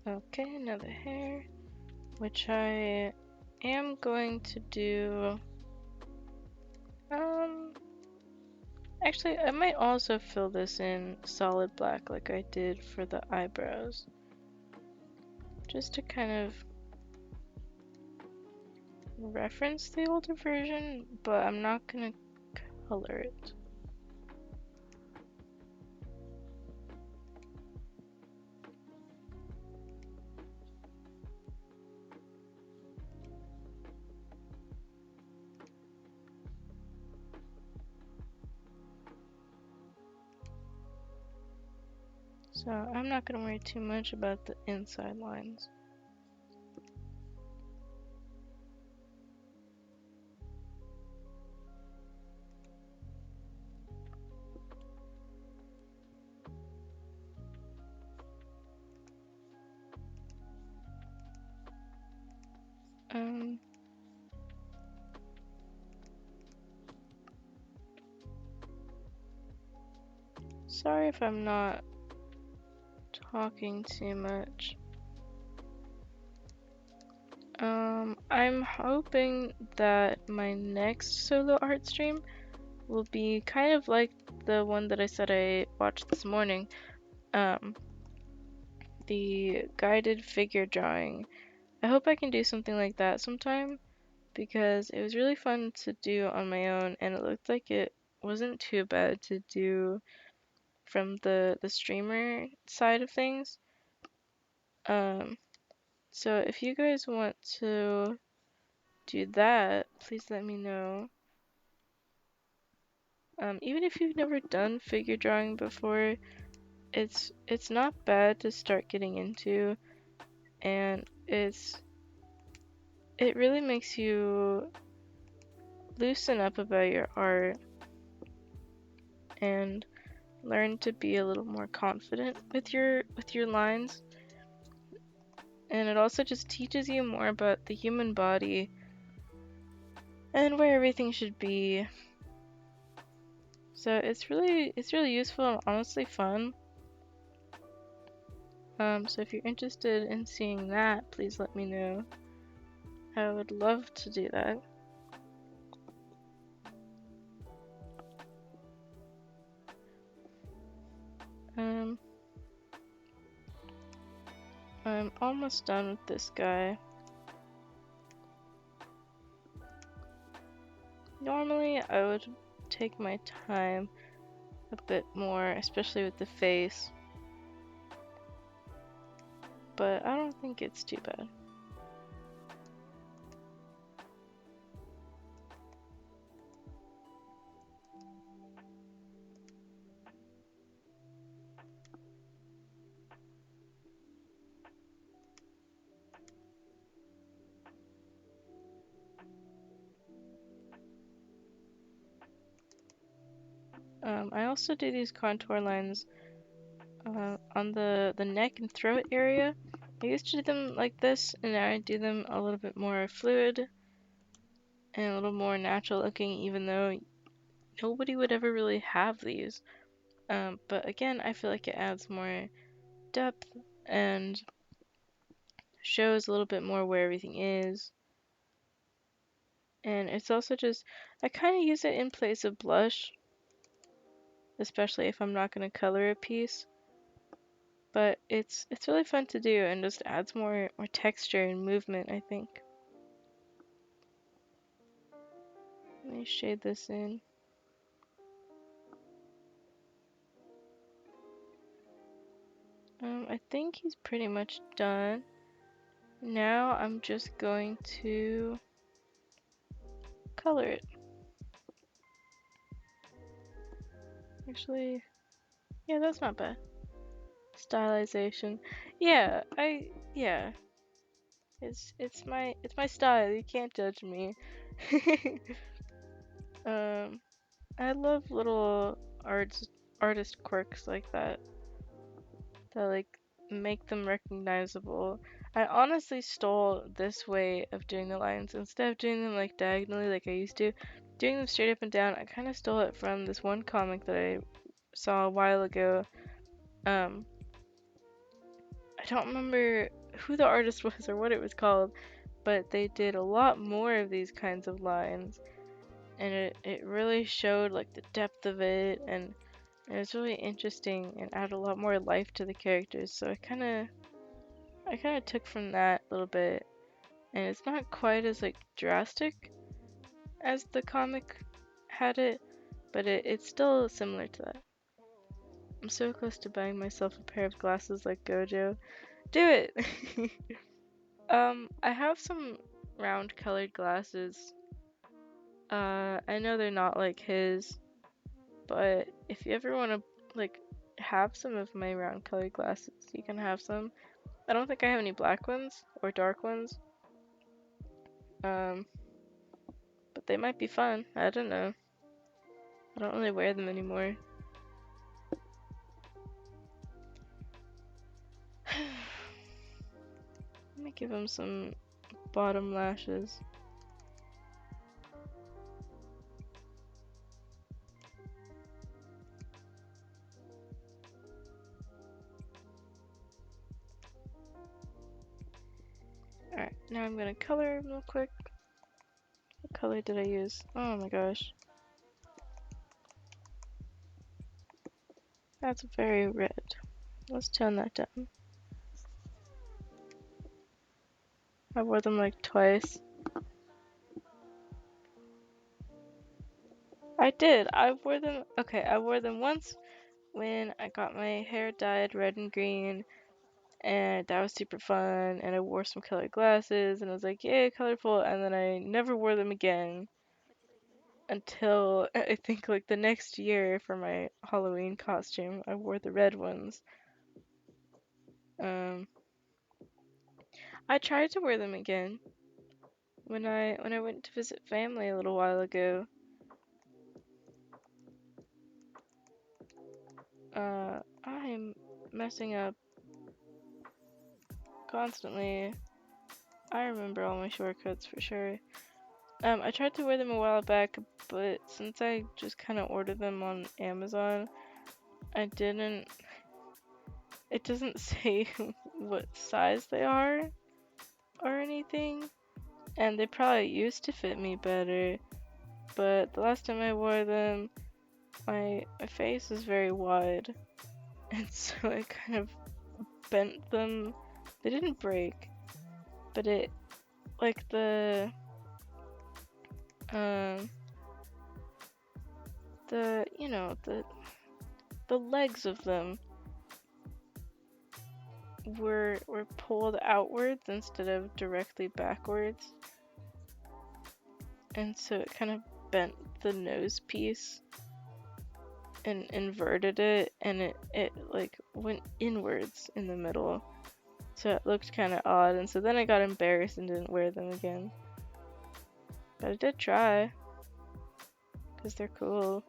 Okay, another hair, which I am going to do. Actually, I might also fill this in solid black like I did for the eyebrows. Just to kind of reference the older version, but I'm not gonna color it. So I'm not gonna worry too much about the inside lines. Sorry if I'm not talking too much. I'm hoping that my next solo art stream will be kind of like the one that I said I watched this morning. um, the guided figure drawing. I hope I can do something like that sometime because it was really fun to do on my own and it looked like it wasn't too bad to do from the streamer side of things. Um, so if you guys want to do that, please let me know. Even if you've never done figure drawing before, it's not bad to start getting into, and it really makes you loosen up about your art and learn to be a little more confident with your lines. And it also just teaches you more about the human body and where everything should be. So it's really useful and honestly fun. So if you're interested in seeing that, please let me know. I would love to do that. Um, I'm almost done with this guy. Normally, I would take my time a bit more, especially with the face. But I don't think it's too bad. I also do these contour lines on the neck and throat area. I used to do them like this, and now I do them a little bit more fluid and a little more natural looking, even though nobody would ever really have these. But again, I feel like it adds more depth and shows a little bit more where everything is. And it's also just, I kind of use it in place of blush, especially if I'm not going to color a piece. But it's really fun to do and just adds more texture and movement, I think. Let me shade this in. I think he's pretty much done. Now I'm just going to color it. Actually, yeah, that's not bad. Stylization. Yeah, yeah. It's my style. You can't judge me. um, I love little artist quirks like that like make them recognizable. I honestly stole this way of doing the lines instead of doing them like diagonally like I used to. Doing them straight up and down, I kind of stole it from this one comic that I saw a while ago. I don't remember who the artist was or what it was called, but they did a lot more of these kinds of lines, and it really showed like the depth of it, and it was really interesting and added a lot more life to the characters. So I kind of took from that a little bit, and it's not quite as like drastic as the comic had it, but it's still similar to that. I'm so close to buying myself a pair of glasses like Gojo. Do it! I have some round colored glasses. I know they're not like his, but if you ever want to like have some of my round colored glasses, you can have some. I don't think I have any black ones or dark ones. Um, but they might be fun. I don't know. I don't really wear them anymore. Let me give him some bottom lashes. Alright, now I'm gonna color real quick. What color did I use? Oh my gosh. That's very red. Let's tone that down. I wore them like twice. I did. I wore them. Okay, I wore them once when I got my hair dyed red and green, and that was super fun. And I wore some colored glasses, and I was like, yay, colorful. And then I never wore them again until I think like the next year for my Halloween costume. I wore the red ones. I tried to wear them again when I went to visit family a little while ago. I'm messing up constantly. I remember all my shortcuts for sure. I tried to wear them a while back, but since I just kind of ordered them on Amazon, I didn't. It doesn't say what size they are or anything, and they probably used to fit me better, but the last time I wore them, my face is very wide, and so I kind of bent them. They didn't break, but it, like um, you know, the legs of them were pulled outwards instead of directly backwards, and so it kind of bent the nose piece and inverted it, and it like went inwards in the middle, so it looked kind of odd, and so then I got embarrassed and didn't wear them again. But I did try, because they're cool.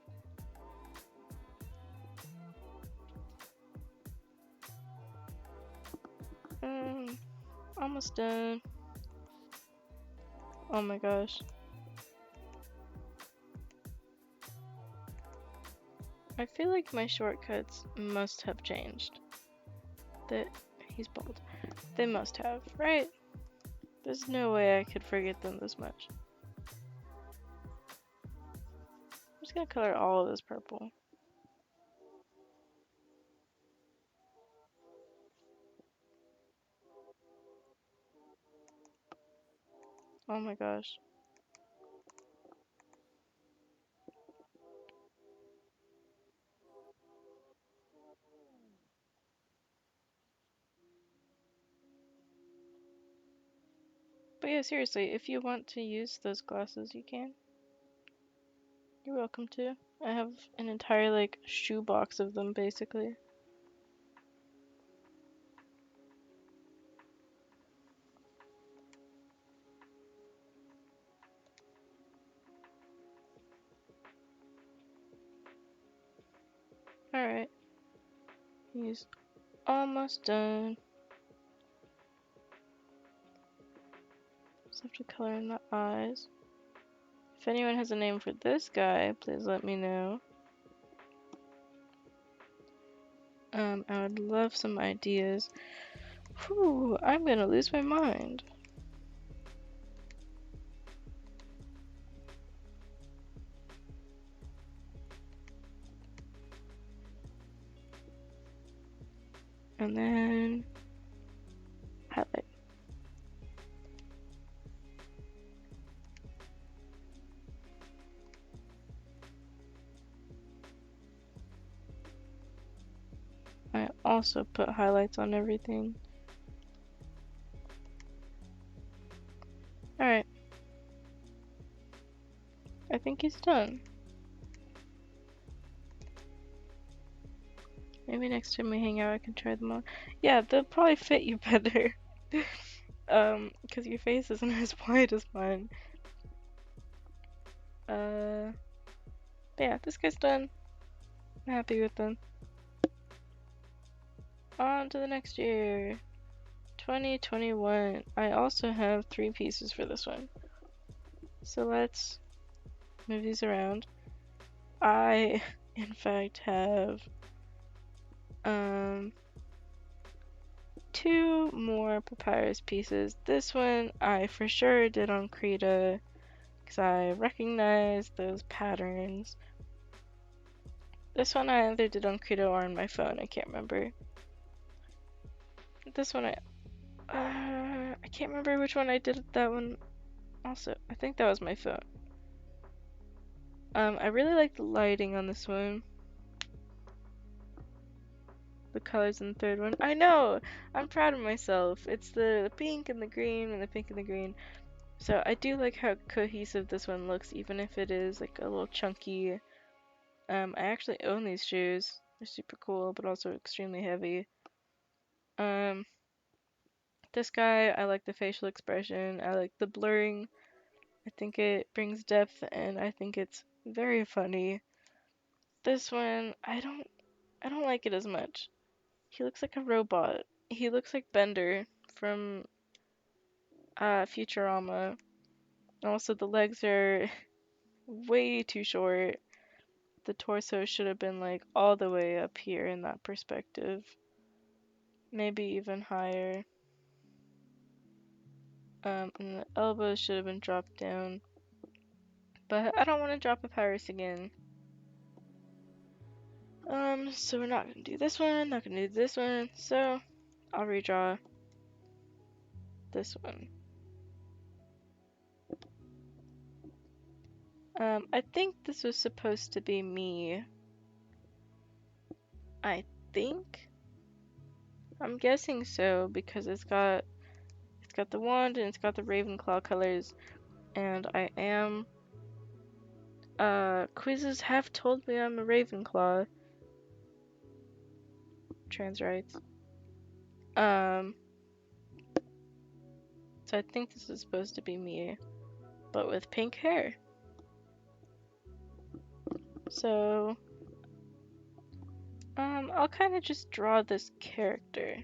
Almost done. Oh my gosh. I feel like my shortcuts must have changed. That he's bald. They must have, right? There's no way I could forget them this much. I'm just gonna color all of this purple. Oh my gosh. But yeah, seriously, if you want to use those glasses, you can. You're welcome to. I have an entire, like, shoebox of them, basically. Alright. He's almost done. Just have to color in the eyes. If anyone has a name for this guy, please let me know. I would love some ideas. Whew, I'm gonna lose my mind. And then highlight. I also put highlights on everything. Alright. I think he's done. Maybe next time we hang out I can try them on. Yeah, they'll probably fit you better. Because your face isn't as wide as mine. But yeah, this guy's done. I'm happy with them. On to the next year. 2021. I also have 3 pieces for this one. So let's move these around. I, in fact, have 2 more papyrus pieces. This one I for sure did on Krita because I recognize those patterns. This one I either did on Krita or on my phone, I can't remember. This one I can't remember which one I did that one also. I think that was my phone. I really like the lighting on this one. The colors in the third one. I know! I'm proud of myself. It's the pink and the green and the pink and the green. So I do like how cohesive this one looks, even if it is like a little chunky. I actually own these shoes. They're super cool, but also extremely heavy. This guy, I like the facial expression. I like the blurring. I think it brings depth, and I think it's very funny. This one, I don't like it as much. He looks like a robot. He looks like Bender from Futurama. Also, the legs are way too short. The torso should have been like all the way up here in that perspective. Maybe even higher. And the elbows should have been dropped down. But I don't want to drop a Paris again. So we're not gonna do this one, not gonna do this one, so I'll redraw this one. I think this was supposed to be me. I think? I'm guessing so, because it's got the wand and it's got the Ravenclaw colors, and I am quizzes have told me I'm a Ravenclaw. Trans rights. So I think this is supposed to be me, but with pink hair. So, I'll kind of just draw this character,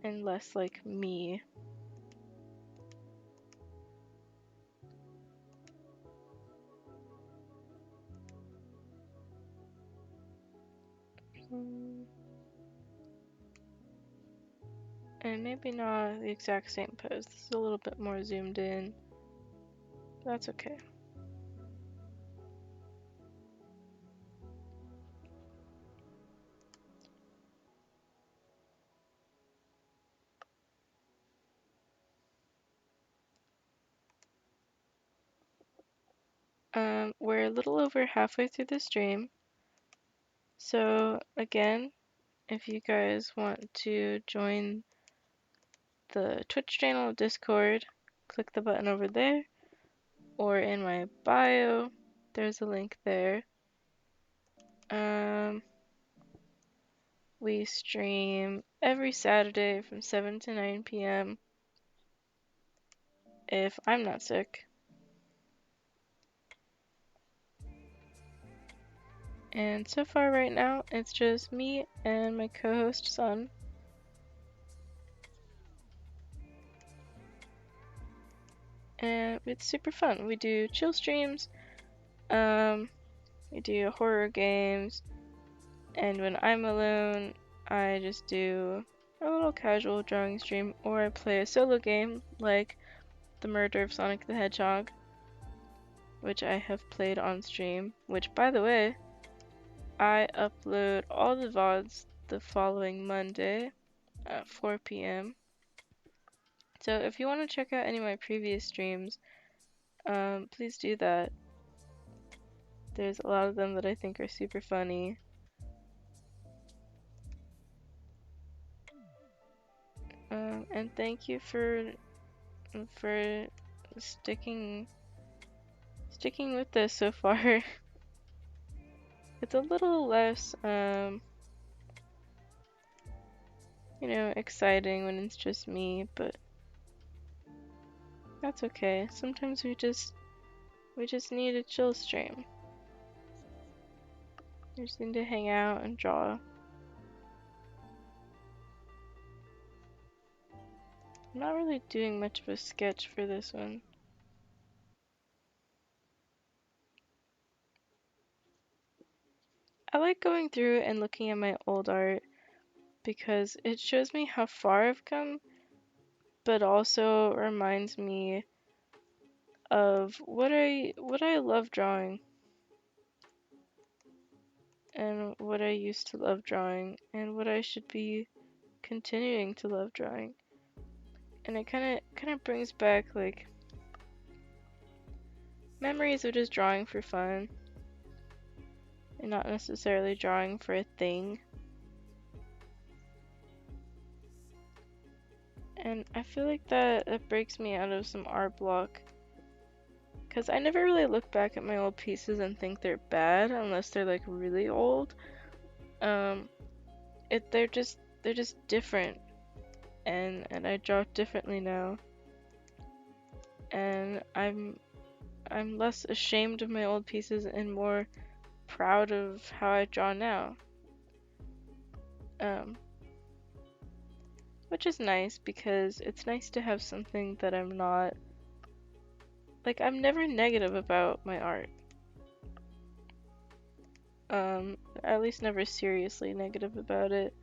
and less like me. And maybe not the exact same pose. This is a little bit more zoomed in. That's okay. We're a little over halfway through the stream. So again, if you guys want to join the Twitch channel, Discord, click the button over there, or in my bio, there's a link there. We stream every Saturday from 7 to 9 p.m. if I'm not sick. And so far right now, it's just me and my co-host Sun. And it's super fun. We do chill streams, we do horror games, and when I'm alone, I just do a little casual drawing stream, or I play a solo game like The Murder of Sonic the Hedgehog, which I have played on stream, which by the way, I upload all the VODs the following Monday at 4 p.m. So if you want to check out any of my previous streams, please do that. There's a lot of them that I think are super funny. And thank you for sticking with this so far. It's a little less you know, exciting when it's just me, but that's okay. Sometimes we just need a chill stream. We just need to hang out and draw. I'm not really doing much of a sketch for this one. I like going through and looking at my old art because it shows me how far I've come, but also reminds me of what I love drawing and what I used to love drawing and what I should be continuing to love drawing. And it kind of brings back like memories of just drawing for fun and not necessarily drawing for a thing. And I feel like that breaks me out of some art block, because I never really look back at my old pieces and think they're bad unless they're like really old. They're just different, and I draw differently now, and I'm less ashamed of my old pieces and more proud of how I draw now. Which is nice, because it's nice to have something that I'm not, like, I'm never negative about my art. At least never seriously negative about it.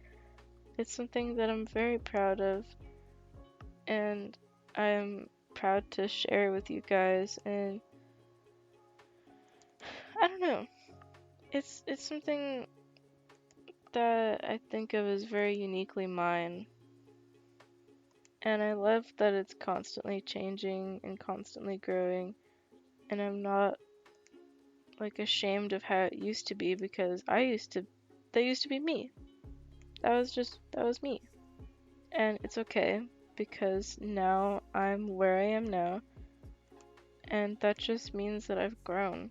It's something that I'm very proud of, and I'm proud to share with you guys, and I don't know. It's something that I think of as very uniquely mine. And I love that it's constantly changing and constantly growing, and I'm not like ashamed of how it used to be, because that used to be me. That was me. And it's okay, because now I'm where I am now, and that just means that I've grown.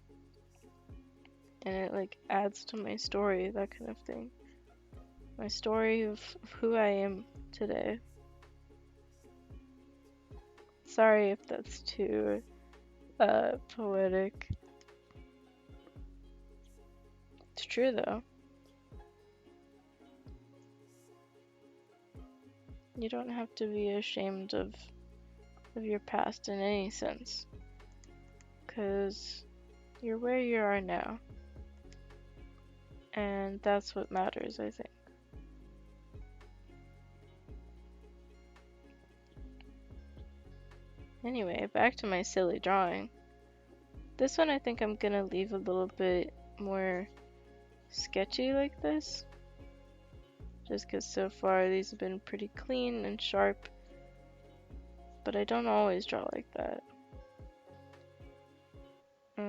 And it like adds to my story, that kind of thing. My story of who I am today. Sorry if that's too poetic. It's true though. You don't have to be ashamed of your past in any sense, because you're where you are now, and that's what matters, I think. Anyway, back to my silly drawing. This one I think I'm gonna leave a little bit more sketchy like this, just because so far these have been pretty clean and sharp, but I don't always draw like that. I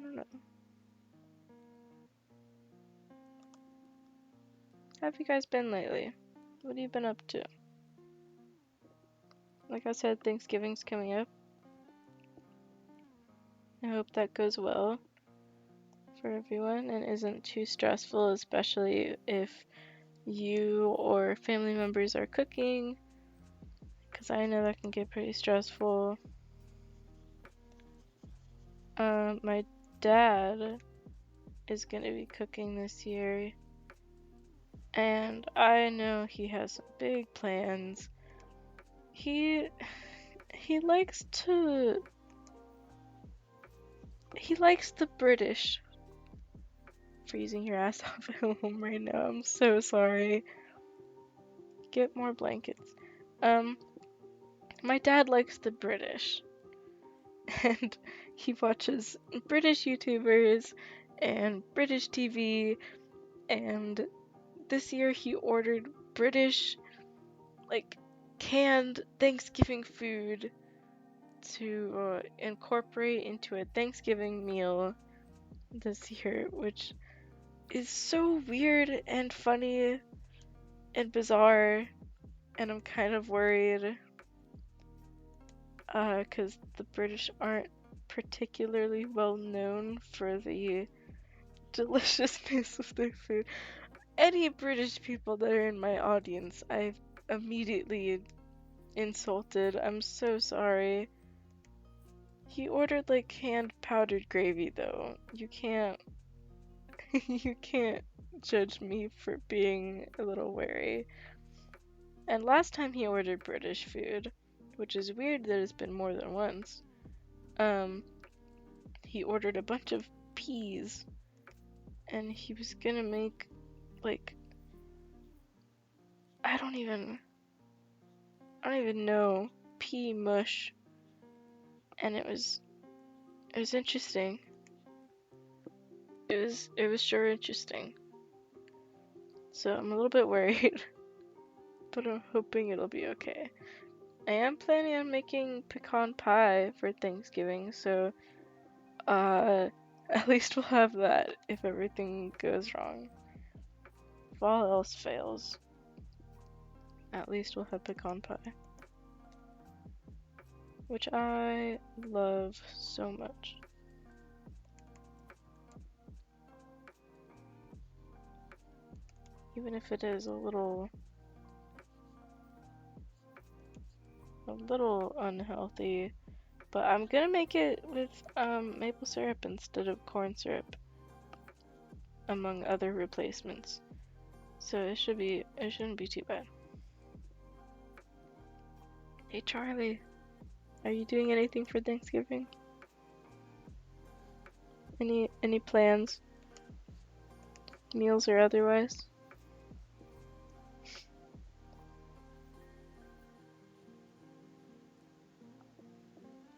don't know. How have you guys been lately? What have you been up to? Like I said, Thanksgiving's coming up. I hope that goes well for everyone and isn't too stressful, especially if you or family members are cooking, because I know that can get pretty stressful. My dad is gonna be cooking this year, and I know he has some big plans. He likes the British. Freezing your ass off at home right now. I'm so sorry. Get more blankets. My dad likes the British, and he watches British YouTubers and British TV, and this year he ordered British, like, canned Thanksgiving food to incorporate into a Thanksgiving meal this year, which is so weird and funny and bizarre, and I'm kind of worried, because the British aren't particularly well known for the deliciousness of their food. Any British people that are in my audience, I've immediately insulted. I'm so sorry. He ordered like canned powdered gravy though. You can't you can't judge me for being a little wary. And last time he ordered British food, which is weird that it's been more than once, he ordered a bunch of peas, and he was gonna make, like, I don't even know, pea mush, and it was It was interesting. It was sure interesting. So I'm a little bit worried, but I'm hoping it'll be okay. I am planning on making pecan pie for Thanksgiving, so at least we'll have that if everything goes wrong. If all else fails, at least we'll have pecan pie, which I love so much. Even if it is a little unhealthy, but I'm gonna make it with maple syrup instead of corn syrup, among other replacements. So it shouldn't be too bad. Hey Charlie, are you doing anything for Thanksgiving? Any plans? Meals or otherwise?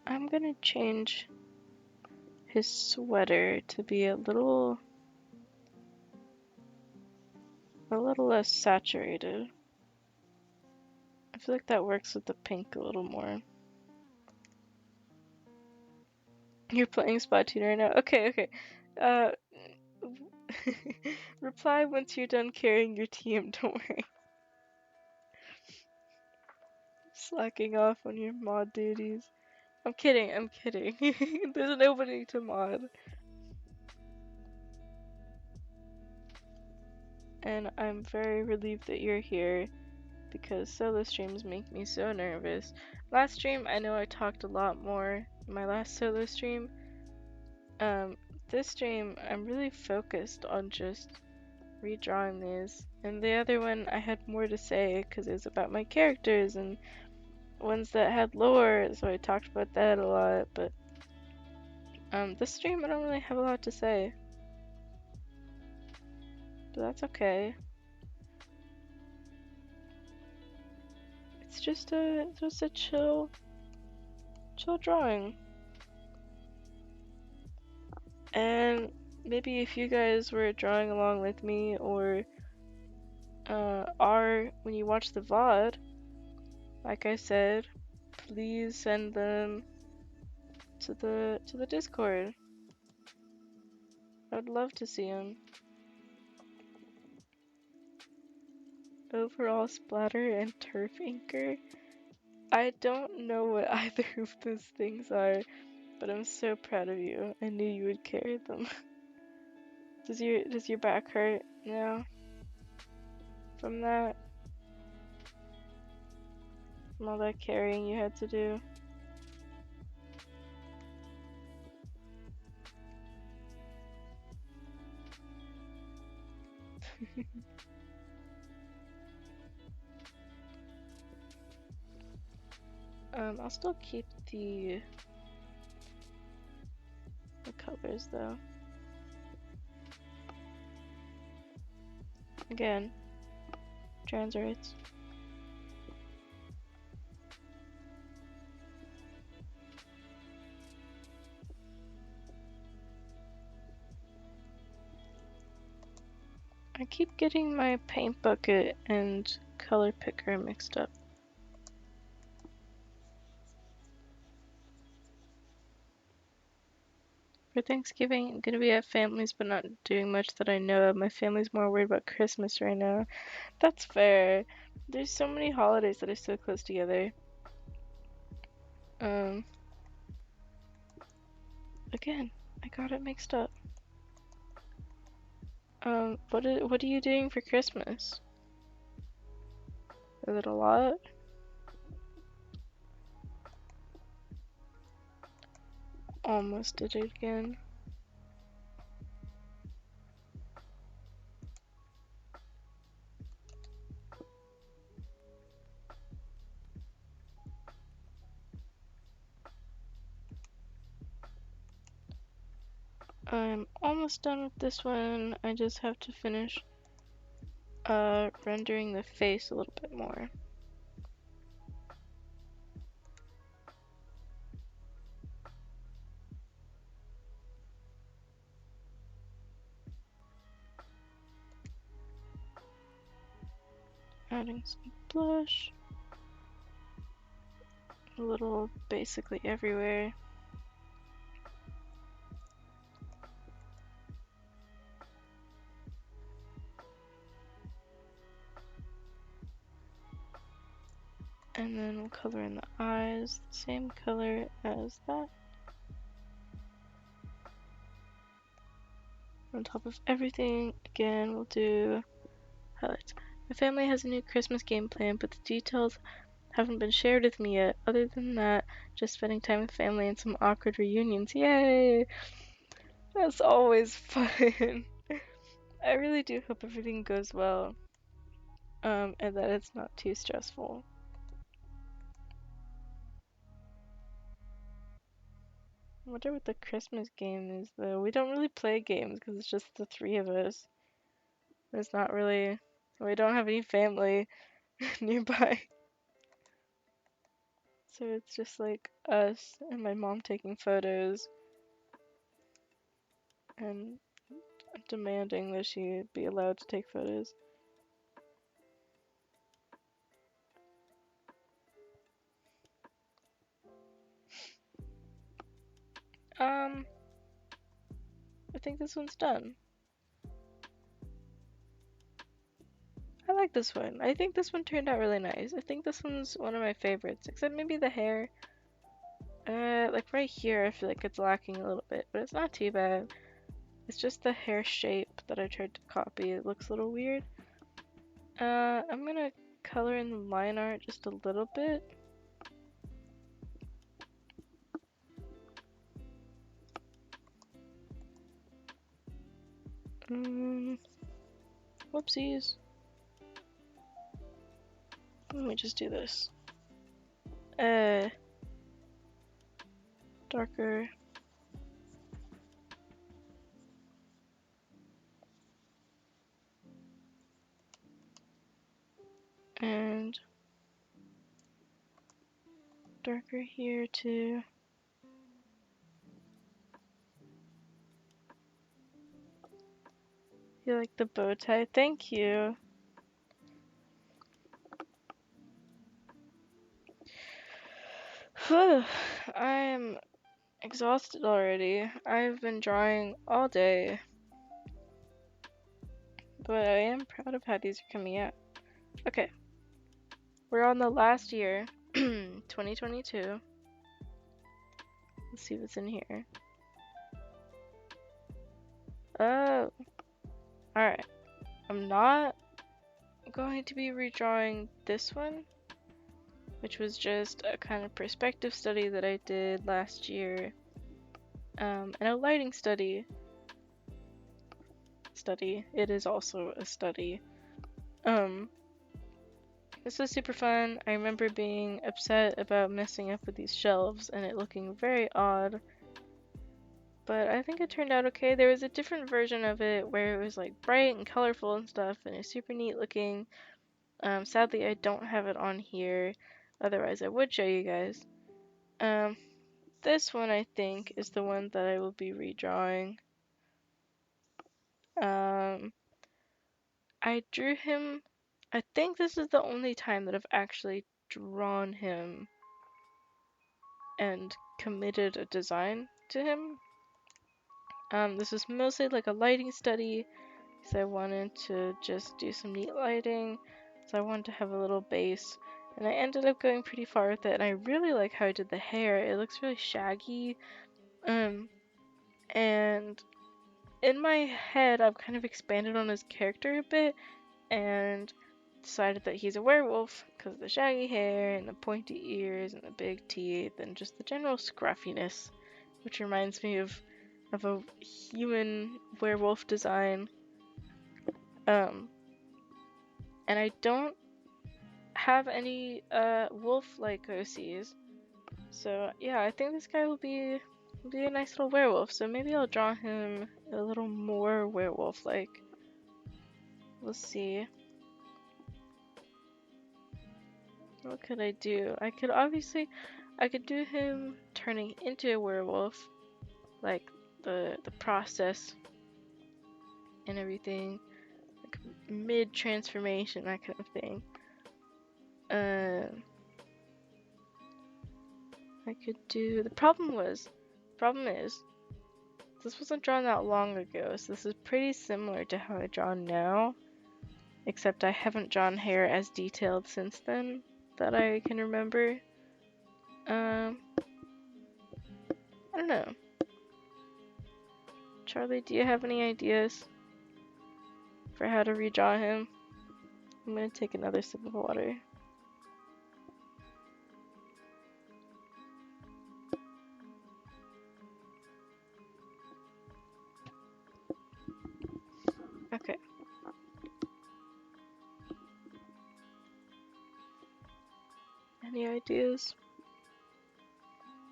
I'm gonna change his sweater to be a little less saturated. I feel like that works with the pink a little more. You're playing Splatoon right now? Okay. Uh, reply once you're done carrying your team, don't worry. Slacking off on your mod duties. I'm kidding. There's nobody to mod. And I'm very relieved that you're here, because solo streams make me so nervous. Last stream, I know I talked a lot more in my last solo stream. This stream, I'm really focused on just redrawing these. And the other one, I had more to say, because it was about my characters and ones that had lore, so I talked about that a lot, but this stream, I don't really have a lot to say. But that's okay. It's just a chill drawing. And maybe if you guys were drawing along with me, or are when you watch the VOD, like I said, please send them to the Discord. I'd love to see them. Overall splatter and turf inker. I don't know what either of those things are, but I'm so proud of you. I knew you would carry them. Does your back hurt now from that? From all that carrying you had to do? I'll still keep the colors though. Again, trans rights. I keep getting my paint bucket and color picker mixed up. For Thanksgiving, I'm gonna be at family's, but not doing much that I know of. My family's more worried about Christmas right now. That's fair. There's so many holidays that are so close together. Again, I got it mixed up. What are you doing for Christmas? Is it a lot? Almost did it again. I'm almost done with this one. I just have to finish rendering the face a little bit more. Adding some blush. A little basically everywhere. And then we'll color in the eyes, the same color as that. On top of everything, again, we'll do highlights. My family has a new Christmas game planned, but the details haven't been shared with me yet. Other than that, just spending time with family and some awkward reunions. Yay! That's always fun. I really do hope everything goes well, and that it's not too stressful. I wonder what the Christmas game is, though. We don't really play games because it's just the three of us. There's not really. We don't have any family nearby. So it's just like us and my mom taking photos and demanding that she be allowed to take photos. I think this one's done. I like this one. I think this one turned out really nice. I think this one's one of my favorites, except maybe the hair. Like right here, I feel like it's lacking a little bit, but it's not too bad. It's just the hair shape that I tried to copy. It looks a little weird. I'm gonna color in the line art just a little bit. Whoopsies. Let me just do this. Darker. And darker here too. You like the bow tie? Thank you. I'm exhausted already. I've been drawing all day. But I am proud of how these are coming out. Okay. We're on the last year, 2022. Let's see what's in here. Oh. Alright. I'm not going to be redrawing this one, which was just a kind of perspective study that I did last year. And a lighting study. It is also a study. This was super fun. I remember being upset about messing up with these shelves and it looking very odd. But I think it turned out okay. There was a different version of it where it was like bright and colorful and stuff and it's super neat looking. Sadly, I don't have it on here. Otherwise, I would show you guys. This one I think is the one that I will be redrawing. I drew him. I think this is the only time that I've actually drawn him and committed a design to him. This is mostly like a lighting study because I wanted to just do some neat lighting. So I wanted to have a little base. And I ended up going pretty far with it. And I really like how I did the hair. It looks really shaggy. And in my head, I've kind of expanded on his character a bit. And decided that he's a werewolf because of the shaggy hair and the pointy ears and the big teeth and just the general scruffiness, which reminds me of a human werewolf design. And I don't have any wolf-like OCs, so yeah, I think this guy will be a nice little werewolf. So maybe I'll draw him a little more werewolf-like. We'll see. What could I do? I could do him turning into a werewolf, like the process and everything, like mid transformation, that kind of thing. I could do. The problem is, this wasn't drawn that long ago, so this is pretty similar to how I draw now, except I haven't drawn hair as detailed since then that I can remember. I don't know. Charlie, do you have any ideas for how to redraw him? I'm gonna take another sip of water. Okay. Any ideas?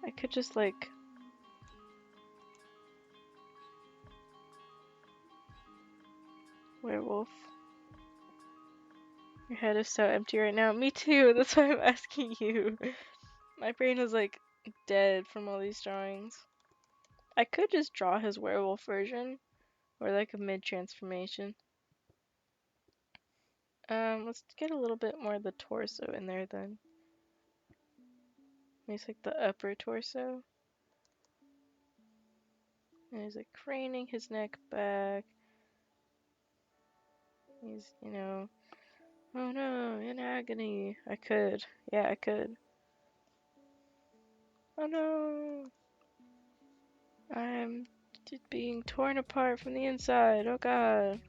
I could just like... Werewolf. Your head is so empty right now. Me too, that's why I'm asking you. My brain is like dead from all these drawings. I could just draw his werewolf version, or like a mid-transformation. Let's get a little bit more of the torso in there then. Maybe like the upper torso. And he's like craning his neck back. He's, you know, oh no, in agony. I could. Yeah, I could. Oh no! I'm being torn apart from the inside. Oh god.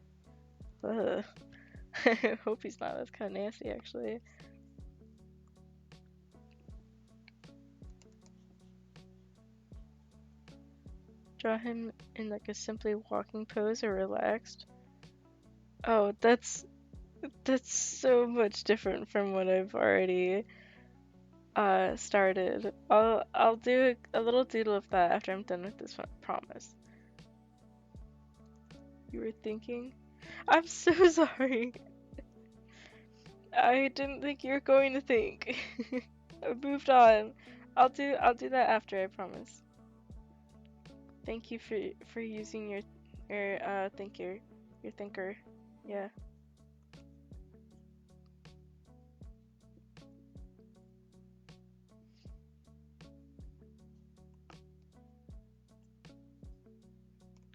Ugh. I hope he's not. That's kind of nasty, actually. Draw him in like a simply walking pose or relaxed. Oh, that's so much different from what I've already started. I'll do a little doodle of that after I'm done with this one, promise. You were thinking? I'm so sorry. I didn't think you were going to think. I moved on. I'll do that after, I promise. Thank you for using your thinker. Your thinker. Yeah.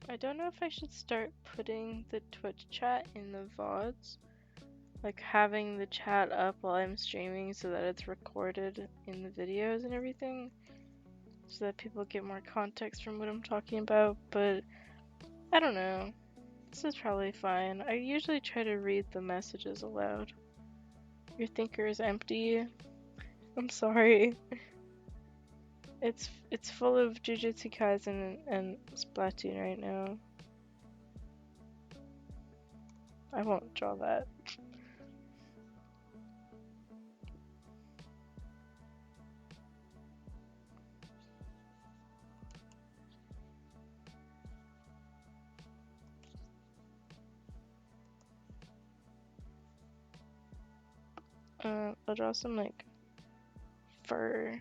I don't know if I should start putting the Twitch chat in the VODs. Like having the chat up while I'm streaming so that it's recorded in the videos and everything. So that people get more context from what I'm talking about, but I don't know. This is probably fine. I usually try to read the messages aloud. Your thinker is empty. I'm sorry. It's full of Jujutsu Kaisen and Splatoon right now. I won't draw that. I'll draw some like fur.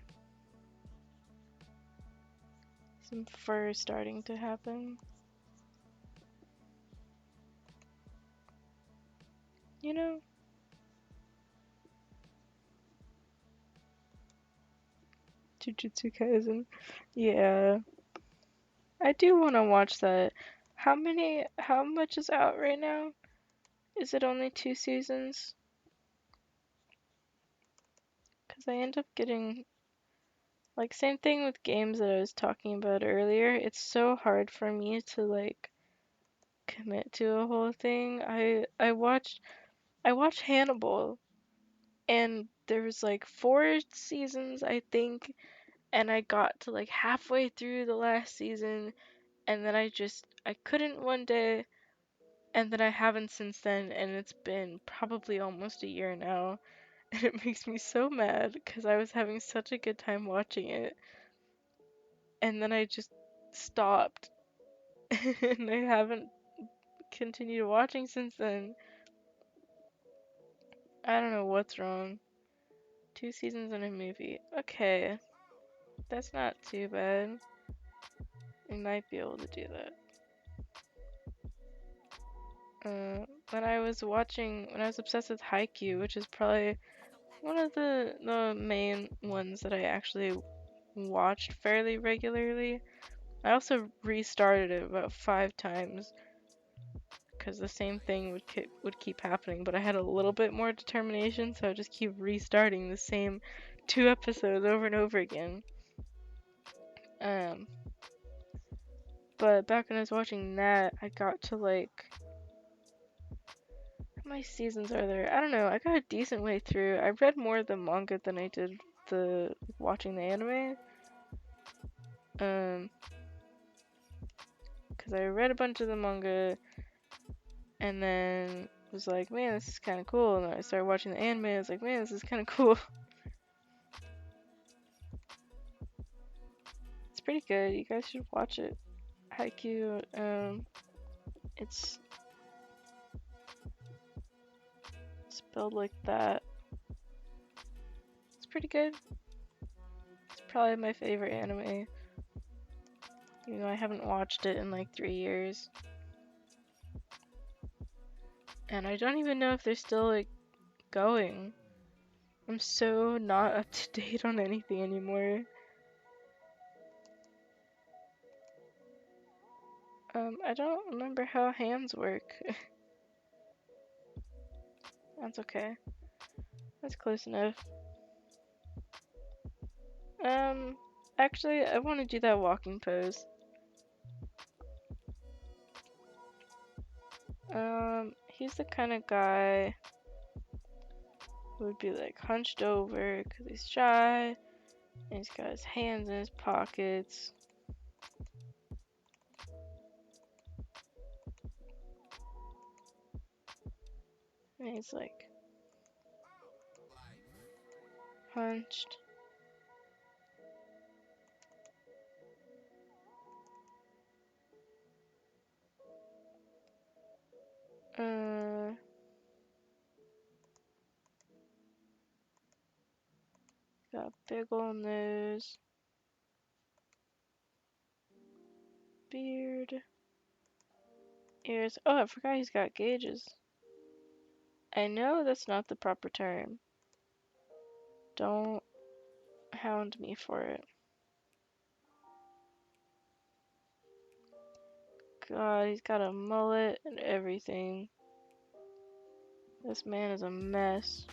Some fur starting to happen. You know? Jujutsu Kaisen. Yeah. I do want to watch that. How much is out right now? Is it only 2 seasons? Because I end up getting, like, same thing with games that I was talking about earlier. It's so hard for me to, like, commit to a whole thing. I watched Hannibal, and there was, like, 4 seasons, I think, and I got to, like, halfway through the last season, and then I couldn't one day, and then I haven't since then, and it's been probably almost a year now. And it makes me so mad because I was having such a good time watching it. And then I just stopped. And I haven't continued watching since then. I don't know what's wrong. 2 seasons and a movie. Okay. That's not too bad. We might be able to do that. When I was obsessed with Haikyuu, which is probably one of the main ones that I actually watched fairly regularly. I also restarted it about 5 times because the same thing would keep happening, but I had a little bit more determination, so I just keep restarting the same 2 episodes over and over again. Um, but back when I was watching that, I got to like, how many seasons are there? I don't know. I got a decent way through. I read more of the manga than I did the watching the anime. Because I read a bunch of the manga and then was like, man, this is kind of cool. And then I started watching the anime. I was like, man, this is kind of cool. It's pretty good. You guys should watch it. Haikyuu. It's spelled like that. It's pretty good. It's probably my favorite anime. Even though I haven't watched it in like 3 years. And I don't even know if they're still like going. I'm so not up to date on anything anymore. I don't remember how hands work. That's okay. That's close enough. Actually, I want to do that walking pose. He's the kind of guy who would be like hunched over because he's shy, and he's got his hands in his pockets. And he's like hunched. Got a big ol' nose. Beard. Ears. Oh, I forgot he's got gauges. I know that's not the proper term. Don't hound me for it. God, he's got a mullet and everything. This man is a mess.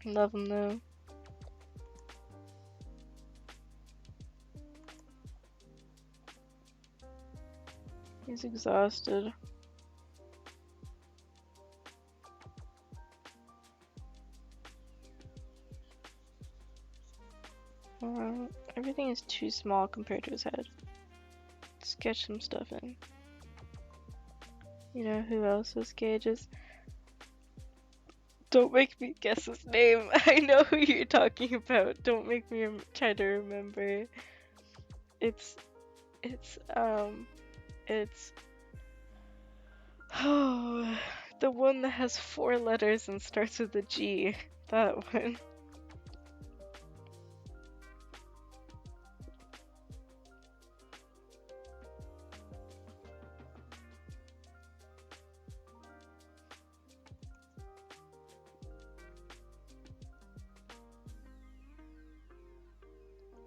Love him though. He's exhausted. Everything is too small compared to his head. Sketch some stuff in. You know who else has gauges? Don't make me guess his name. I know who you're talking about. Don't make me try to remember. It's oh, the one that has 4 letters and starts with a G. That one.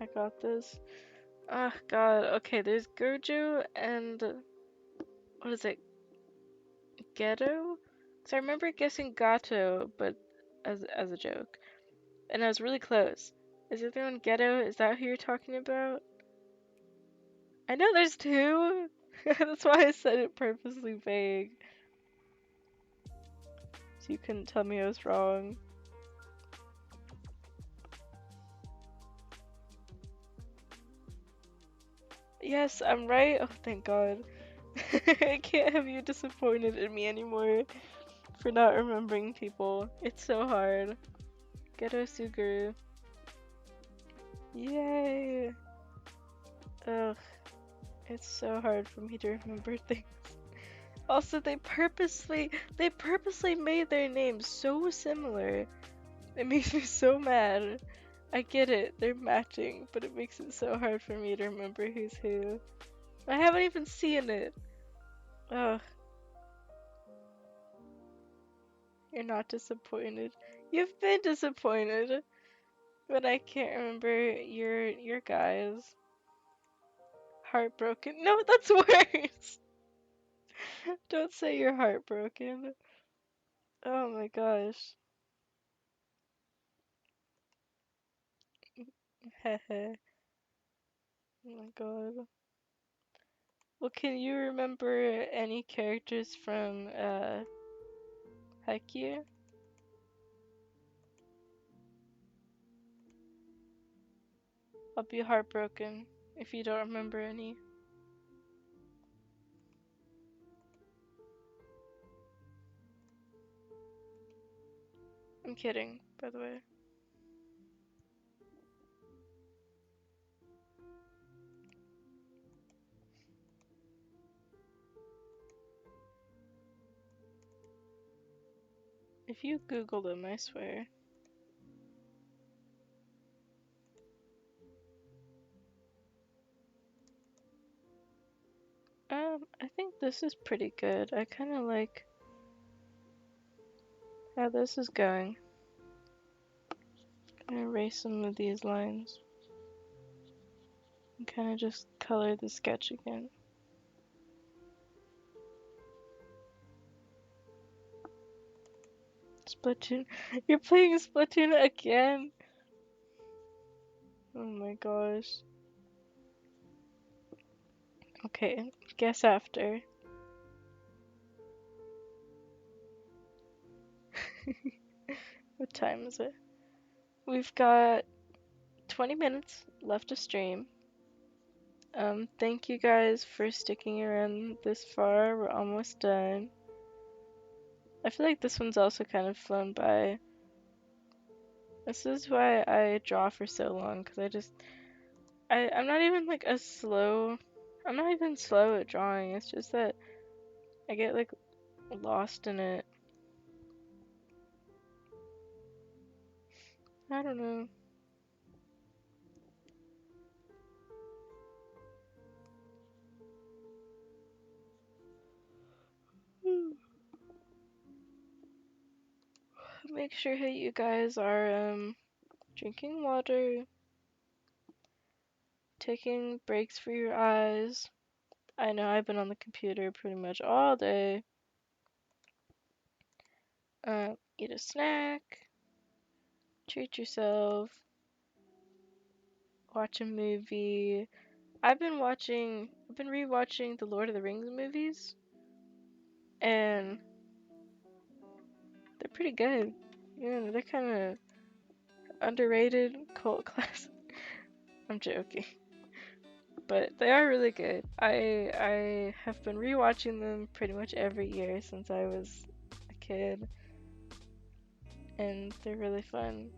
I got this. Ah, God. Okay, there's Gojo and what is it? Geto? Because I remember guessing Gato, but as a joke, and I was really close. Is the other one Geto? Is that who you're talking about? I know there's 2. That's why I said it purposely vague. So you couldn't tell me I was wrong. Yes, I'm right. Oh, thank God. I can't have you disappointed in me anymore for not remembering people. It's so hard. Geto Suguru. Yay! Ugh, it's so hard for me to remember things. Also, they purposely made their names so similar. It makes me so mad. I get it, they're matching, but it makes it so hard for me to remember who's who. I haven't even seen it. Ugh. You're not disappointed. You've been disappointed, but I can't remember your guys. Heartbroken. No, that's worse. Don't say you're heartbroken. Oh my gosh. Hehe. Oh my god. Well, can you remember any characters from Haikyuu? I'll be heartbroken if you don't remember any. I'm kidding, by the way. If you Google them, I swear. I think this is pretty good. I kind of like how this is going. I'm gonna erase some of these lines and kind of just color the sketch again. Splatoon. You're playing Splatoon again? Oh my gosh. Okay, guess after. What time is it? We've got 20 minutes left to stream. Thank you guys for sticking around this far. We're almost done. I feel like this one's also kind of flown by. This is why I draw for so long, because I'm not even like I'm not even slow at drawing. It's just that I get like lost in it. I don't know. Make sure that you guys are drinking water, taking breaks for your eyes. I know I've been on the computer pretty much all day. Eat a snack, treat yourself, watch a movie. I've been rewatching the Lord of the Rings movies, and they're pretty good. Yeah, they're kind of underrated cult classic. I'm joking, but they are really good. I have been rewatching them pretty much every year since I was a kid, and they're really fun.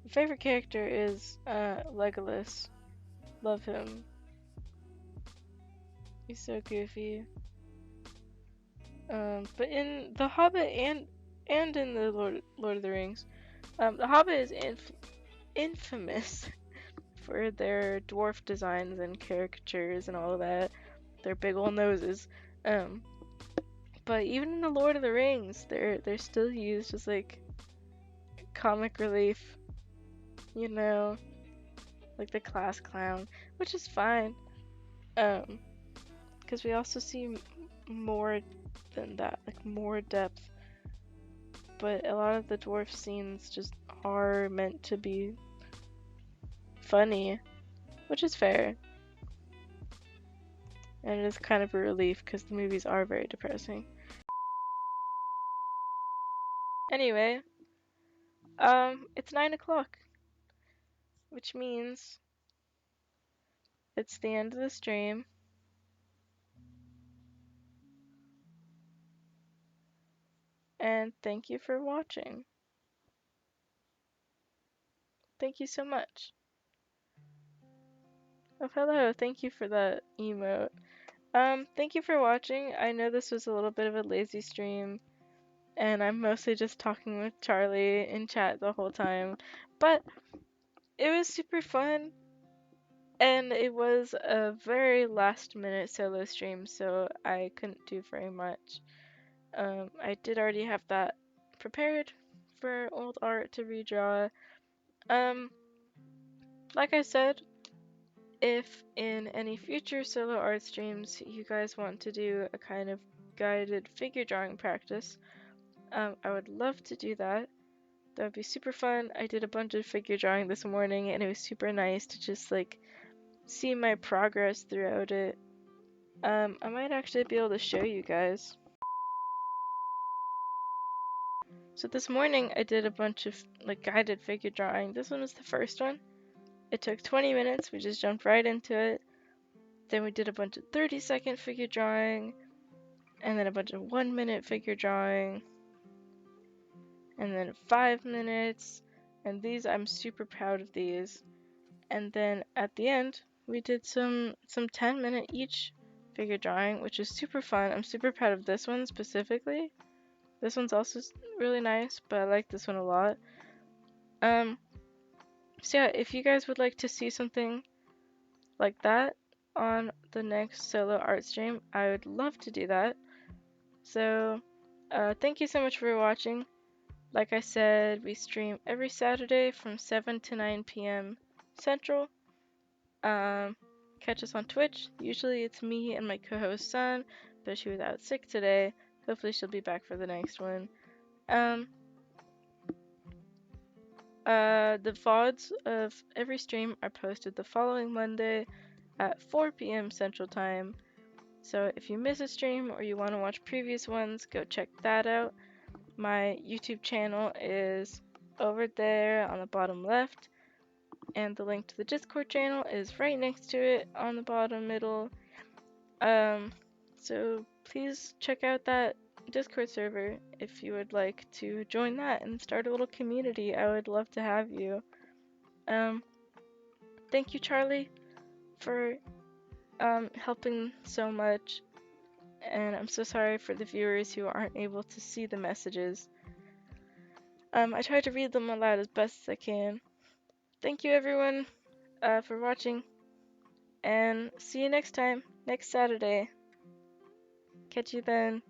My favorite character is Legolas. Love him. He's so goofy. But in The Hobbit and in the Lord of the Rings, The Hobbit is infamous for their dwarf designs and caricatures and all of that. Their big old noses. Um, but even in the Lord of the Rings, they're still used as like comic relief. You know, like the class clown, which is fine. Because we also see more than that, like more depth. But a lot of the dwarf scenes just are meant to be funny, which is fair. And it is kind of a relief because the movies are very depressing. Anyway, it's 9 o'clock, which means it's the end of the stream. And thank you for watching. Thank you so much. Oh, hello. Thank you for that emote. Thank you for watching. I know this was a little bit of a lazy stream, and I'm mostly just talking with Charlie in chat the whole time, but it was super fun, and it was a very last minute solo stream, so I couldn't do very much. I did already have that prepared for old art to redraw. Like I said, if in any future solo art streams you guys want to do a kind of guided figure drawing practice, I would love to do that. That would be super fun. I did a bunch of figure drawing this morning and it was super nice to just like see my progress throughout it. I might actually be able to show you guys. So this morning I did a bunch of like guided figure drawing. This one was the first one. It took 20 minutes, we just jumped right into it. Then we did a bunch of 30-second figure drawing, and then a bunch of 1-minute figure drawing, and then 5 minutes, and these, I'm super proud of these. And then at the end, we did some 10-minute each figure drawing, which is super fun. I'm super proud of this one specifically. This one's also really nice, but I like this one a lot. So yeah, if you guys would like to see something like that on the next solo art stream, I would love to do that. So, thank you so much for watching. Like I said, we stream every Saturday from 7 to 9 p.m. Central. Catch us on Twitch. Usually it's me and my co-host Sun, but she was out sick today. Hopefully she'll be back for the next one. The VODs of every stream are posted the following Monday at 4 p.m. Central Time. So if you miss a stream or you want to watch previous ones, go check that out. My YouTube channel is over there on the bottom left, and the link to the Discord channel is right next to it on the bottom middle. So please check out that Discord server if you would like to join that and start a little community. I would love to have you. Thank you, Charlie, for helping so much. And I'm so sorry for the viewers who aren't able to see the messages. I try to read them aloud as best as I can. Thank you everyone for watching, and see you next time, next Saturday. Catch you then.